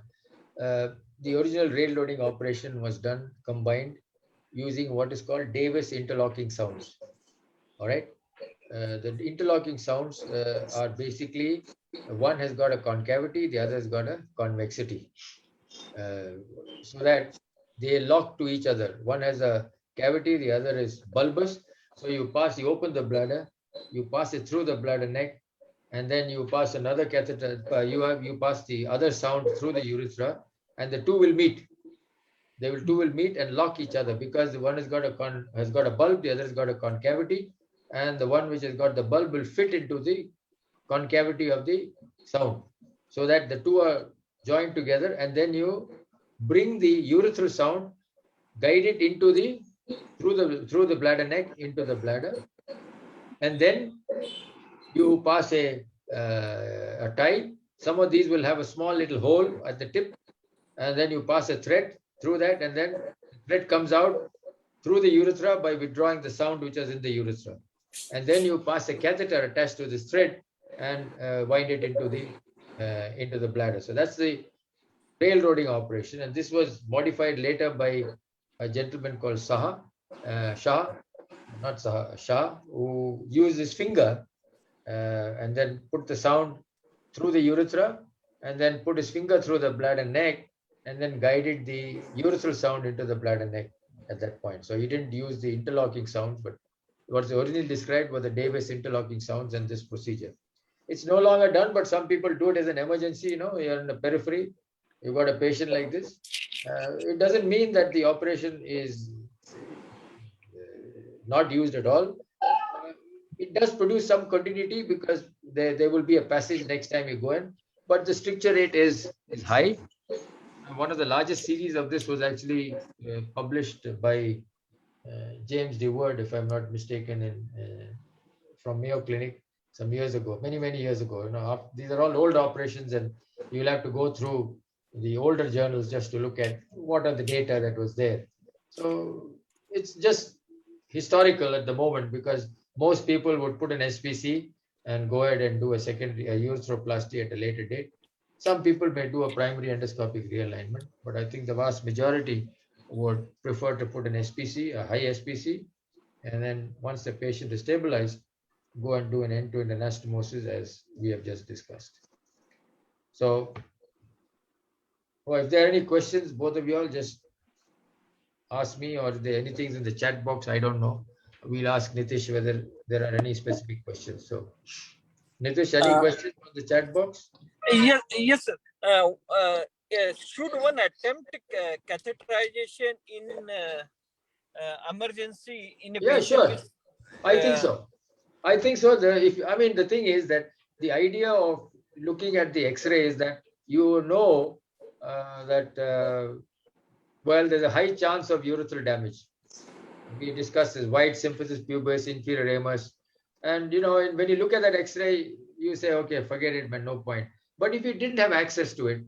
The original railroading operation was done combined using what is called Davis interlocking sounds. All right. The interlocking sounds are basically one has got a concavity, the other has got a convexity, so that they lock to each other. One has a cavity, the other is bulbous. So you open the bladder, you pass it through the bladder neck, and then you pass another catheter. You pass the other sound through the urethra, and the two will meet. Two will meet and lock each other because the one has got a bulb, the other has got a concavity. and the one which has got the bulb will fit into the concavity of the sound, so that the two are joined together, and then you bring the urethral sound, guide it into the through the bladder neck into the bladder, and then you pass a tie. Some of these will have a small little hole at the tip, and then you pass a thread through that, and then the thread comes out through the urethra by withdrawing the sound which is in the urethra. And then you pass a catheter attached to this thread and wind it into the bladder. So that's the railroading operation. And this was modified later by a gentleman called Shah, who used his finger and then put the sound through the urethra, and then put his finger through the bladder neck, and then guided the urethral sound into the bladder neck at that point. So he didn't use the interlocking sounds, but what's originally described were the Davis interlocking sounds and this procedure. It's no longer done, but some people do it as an emergency. You're in the periphery, you've got a patient like this. It doesn't mean that the operation is not used at all. It does produce some continuity because there will be a passage next time you go in, but the stricture rate is high. One of the largest series of this was actually published by James DeWord, if I'm not mistaken, from Mayo Clinic some years ago, many years ago. These are all old operations, and you'll have to go through the older journals just to look at what are the data that was there. So it's just historical at the moment, because most people would put an SPC and go ahead and do a secondary urethroplasty at a later date. Some people may do a primary endoscopic realignment, but I think the vast majority would prefer to put an SPC, a high SPC, and then once the patient is stabilized, go and do an end-to-end anastomosis as we have just discussed. So, if there are any questions, both of you all just ask me, or if there are anything in the chat box, I don't know. We'll ask Nitish whether there are any specific questions. So, Nitish, any questions on the chat box? Yes, sir. Should one attempt catheterization in emergency in a Yeah, patient sure. with, I think so. I think so. The thing is that the idea of looking at the X-ray is that there's a high chance of urethral damage. We discussed this wide symphysis pubis, inferior ramus, and when you look at that X-ray, you say, okay, forget it, man, no point. But if you didn't have access to it,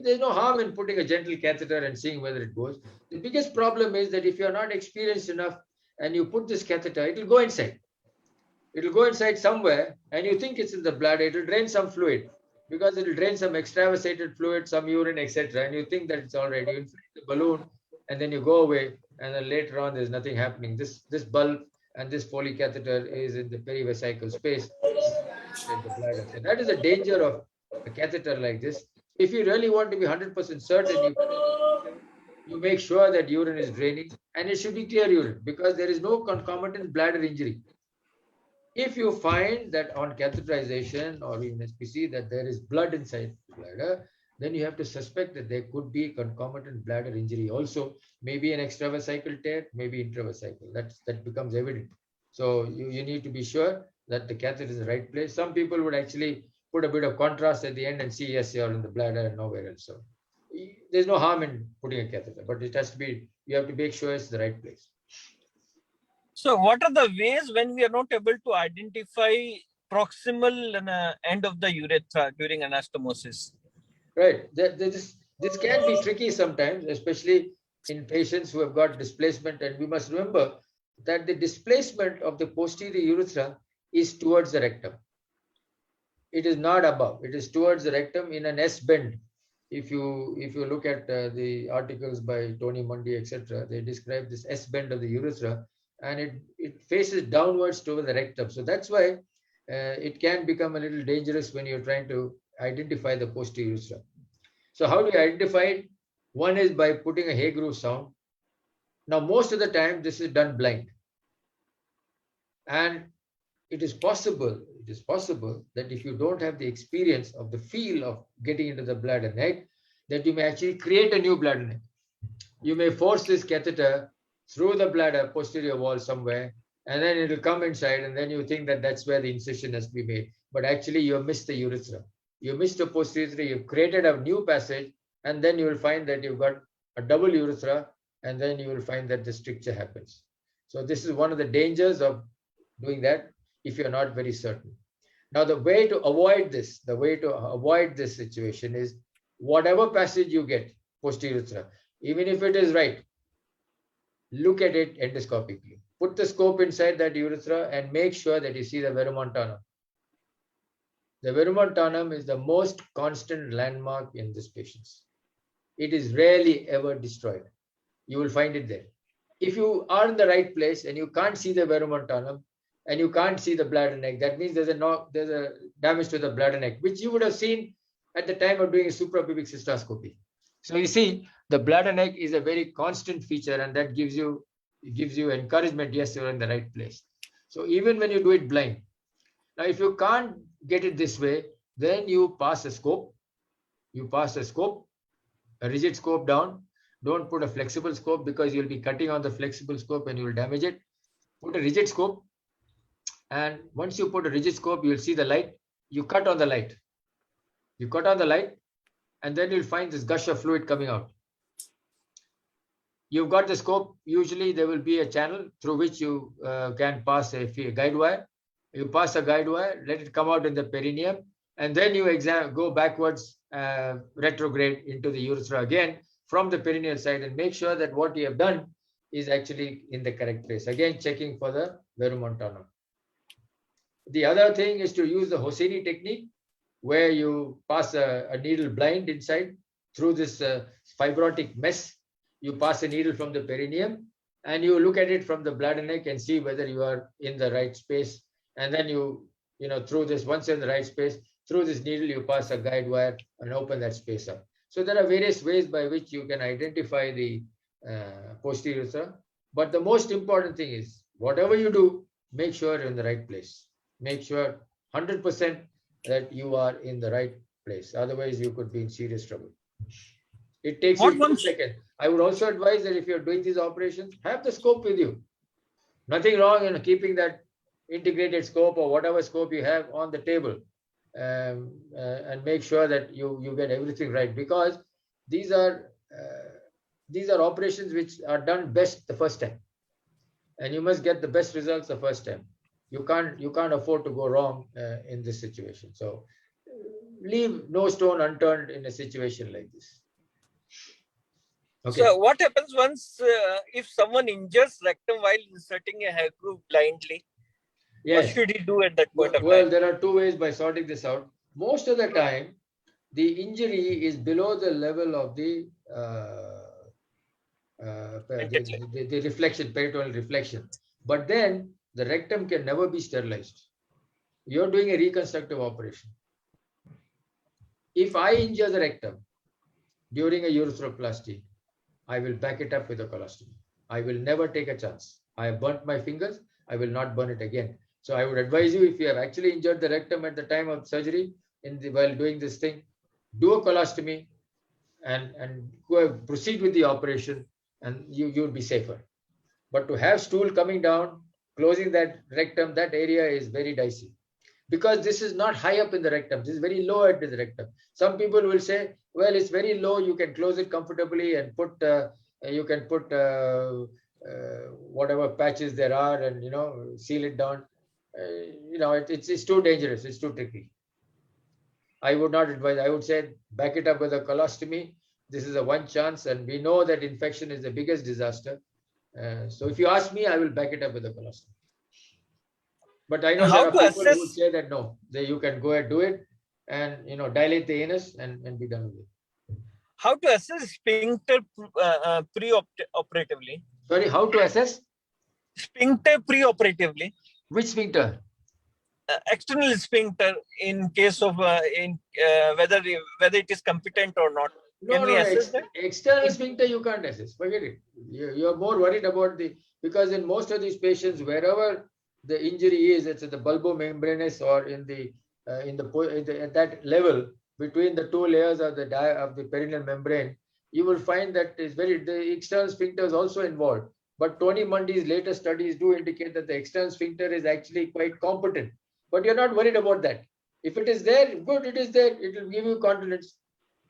there's no harm in putting a gentle catheter and seeing whether it goes. The biggest problem is that if you're not experienced enough and you put this catheter, it'll go inside. It'll go inside somewhere, and you think it's in the bladder. It'll drain some fluid, because it'll drain some extravasated fluid, some urine, etc. And you think that it's all right. You inflate the balloon, and then you go away, and then later on there's nothing happening. This bulb and this Foley catheter is in the perivesical space in the bladder. So that is the danger of a catheter like this. If you really want to be 100% certain, you make sure that urine is draining, and it should be clear urine, because there is no concomitant bladder injury. If you find that on catheterization or even SPC that there is blood inside the bladder, then you have to suspect that there could be concomitant bladder injury also, maybe an extravesical tear, maybe intravesical. That becomes evident. So you need to be sure that the catheter is in the right place. Some people would actually put a bit of contrast at the end and see, yes, you're in the bladder and nowhere else. So there's no harm in putting a catheter, but it has to be, you have to make sure it's the right place. so what are the ways when we are not able to identify proximal end of the urethra during anastomosis? Right. This can be tricky sometimes, especially in patients who have got displacement. And we must remember that the displacement of the posterior urethra is towards the rectum. It is not above. It is towards the rectum in an S bend. If you look at the articles by Tony Mundy, etc., they describe this S bend of the urethra, and it faces downwards toward the rectum. So that's why it can become a little dangerous when you're trying to identify the posterior urethra. So how do you identify it? One is by putting a hay groove sound. Now, most of the time, this is done blind. And it is possible that if you don't have the experience of the feel of getting into the bladder neck, that you may actually create a new bladder neck. You may force this catheter through the bladder posterior wall somewhere, and then it will come inside, and then you think that that's where the incision has to be made. But actually, you have missed the urethra. You missed the posterior, you've created a new passage, and then you will find that you've got a double urethra, and then you will find that the stricture happens. So this is one of the dangers of doing that if you're not very certain. Now, the way to avoid this situation is whatever passage you get posterior urethra, even if it is right, look at it endoscopically. Put the scope inside that urethra and make sure that you see the verumontanum. The verumontanum is the most constant landmark in these patients. It is rarely ever destroyed. You will find it there. If you are in the right place and you can't see the verumontanum and you can't see the bladder neck, that means there's a damage to the bladder neck, which you would have seen at the time of doing a suprapubic cystoscopy. So you see, the bladder neck is a very constant feature, and that gives you encouragement. Yes, you're in the right place. So even when you do it blind, now if you can't get it this way, then you pass a scope. You pass a scope, a rigid scope down. Don't put a flexible scope, because you'll be cutting on the flexible scope and you will damage it. Put a rigid scope, and once you put a rigid scope, you'll see the light. You cut on the light. You cut on the light, and then you'll find this gush of fluid coming out. You've got the scope. Usually there will be a channel through which you can pass a guide wire. You pass a guide wire, let it come out in the perineum, and then you go backwards, retrograde into the urethra again from the perineal side, and make sure that what you have done is actually in the correct place. Again, checking for the verumontanum. The other thing is to use the Hosseini technique, where you pass a needle blind inside through this fibrotic mess. You pass a needle from the perineum, and you look at it from the bladder neck and see whether you are in the right space. And then through this, once you're in the right space, through this needle, you pass a guide wire and open that space up. So there are various ways by which you can identify the posterior urethra. But the most important thing is, whatever you do, make sure you're in the right place. Make sure 100% that you are in the right place. Otherwise, you could be in serious trouble. It takes you 2 seconds. I would also advise that if you're doing these operations, have the scope with you. Nothing wrong in keeping that integrated scope or whatever scope you have on the table, and make sure that you get everything right, because these are operations which are done best the first time, and you must get the best results the first time. You can't afford to go wrong in this situation. So leave no stone unturned in a situation like this. Okay. So what happens once if someone injures rectum while inserting a hair groove blindly? Yes. What should he do at that point of Well, time? there are 2 ways by sorting this out. Most of the time, the injury is below the level of the reflection, peritoneal reflection. But then the rectum can never be sterilized. You're doing a reconstructive operation. If I injure the rectum during a urethroplasty, I will back it up with a colostomy. I will never take a chance. I have burnt my fingers. I will not burn it again. So I would advise you, if you have actually injured the rectum at the time of surgery, while doing this thing, do a colostomy and proceed with the operation, and you'll be safer. But to have stool coming down, closing that rectum, that area is very dicey, because this is not high up in the rectum. This is very low at the rectum. Some people will say, well, it's very low. You can close it comfortably and put whatever patches there are, and seal it down. It's too dangerous. It's too tricky. I would not advise. I would say back it up with a colostomy. This is a one chance, and we know that infection is the biggest disaster. So if you ask me, I will back it up with a colostomy. But I know there are people who would say that no, you can go ahead, do it, and dilate the anus and be done with it. How to assess sphincter pre-operatively? Sorry, how to assess? Sphincter pre-operatively. Which sphincter? External sphincter, in case of whether it is competent or not. Can we assess that? External sphincter you can't assess. Forget it. You're more worried about because in most of these patients, wherever the injury is, it's at the bulbomembranous or at that level between the 2 layers of the perineal membrane, you will find that the external sphincter is also involved. But Tony Mundy's latest studies do indicate that the external sphincter is actually quite competent. But you're not worried about that. If it is there, good, it is there. It will give you continence.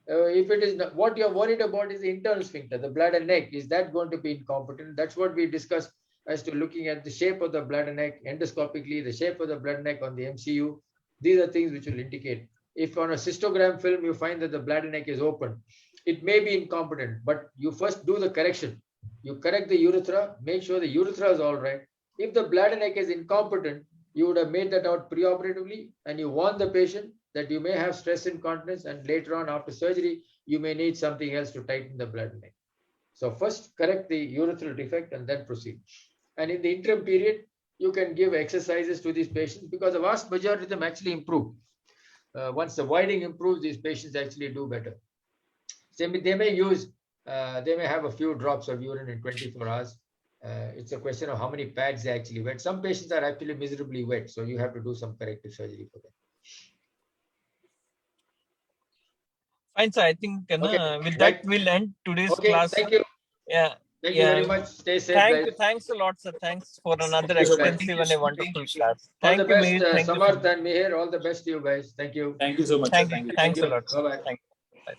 If it is not, what you're worried about is the internal sphincter, the bladder neck. Is that going to be incompetent? That's what we discussed as to looking at the shape of the bladder neck endoscopically, the shape of the bladder neck on the MCU. These are things which will indicate. If on a cystogram film you find that the bladder neck is open, it may be incompetent, but you first do the correction. You correct the urethra, make sure the urethra is all right. If the bladder neck is incompetent, you would have made that out preoperatively, and you warn the patient that you may have stress incontinence, and later on after surgery, you may need something else to tighten the bladder neck. So first correct the urethral defect and then proceed. And in the interim period, you can give exercises to these patients because the vast majority of them actually improve. Once the widening improves, these patients actually do better. They may have a few drops of urine in 24 hours. It's a question of how many pads they actually wet. Some patients are actually miserably wet, so you have to do some corrective surgery for them. Fine, sir. I think Okay, with right. that we'll end today's Okay, class. thank you. Yeah. Thank you very much. Stay safe, guys. Thanks a lot, sir. Thanks for another Thank you, guys. extensive and a wonderful class. All Thank the you, best, Mihir. Thank you. Samarth and Mihir. All the best to you guys. Thank you. Thank you so much. Thank Sir. you. Thank you. Thanks a you. lot. Bye-bye. Thank you. Bye.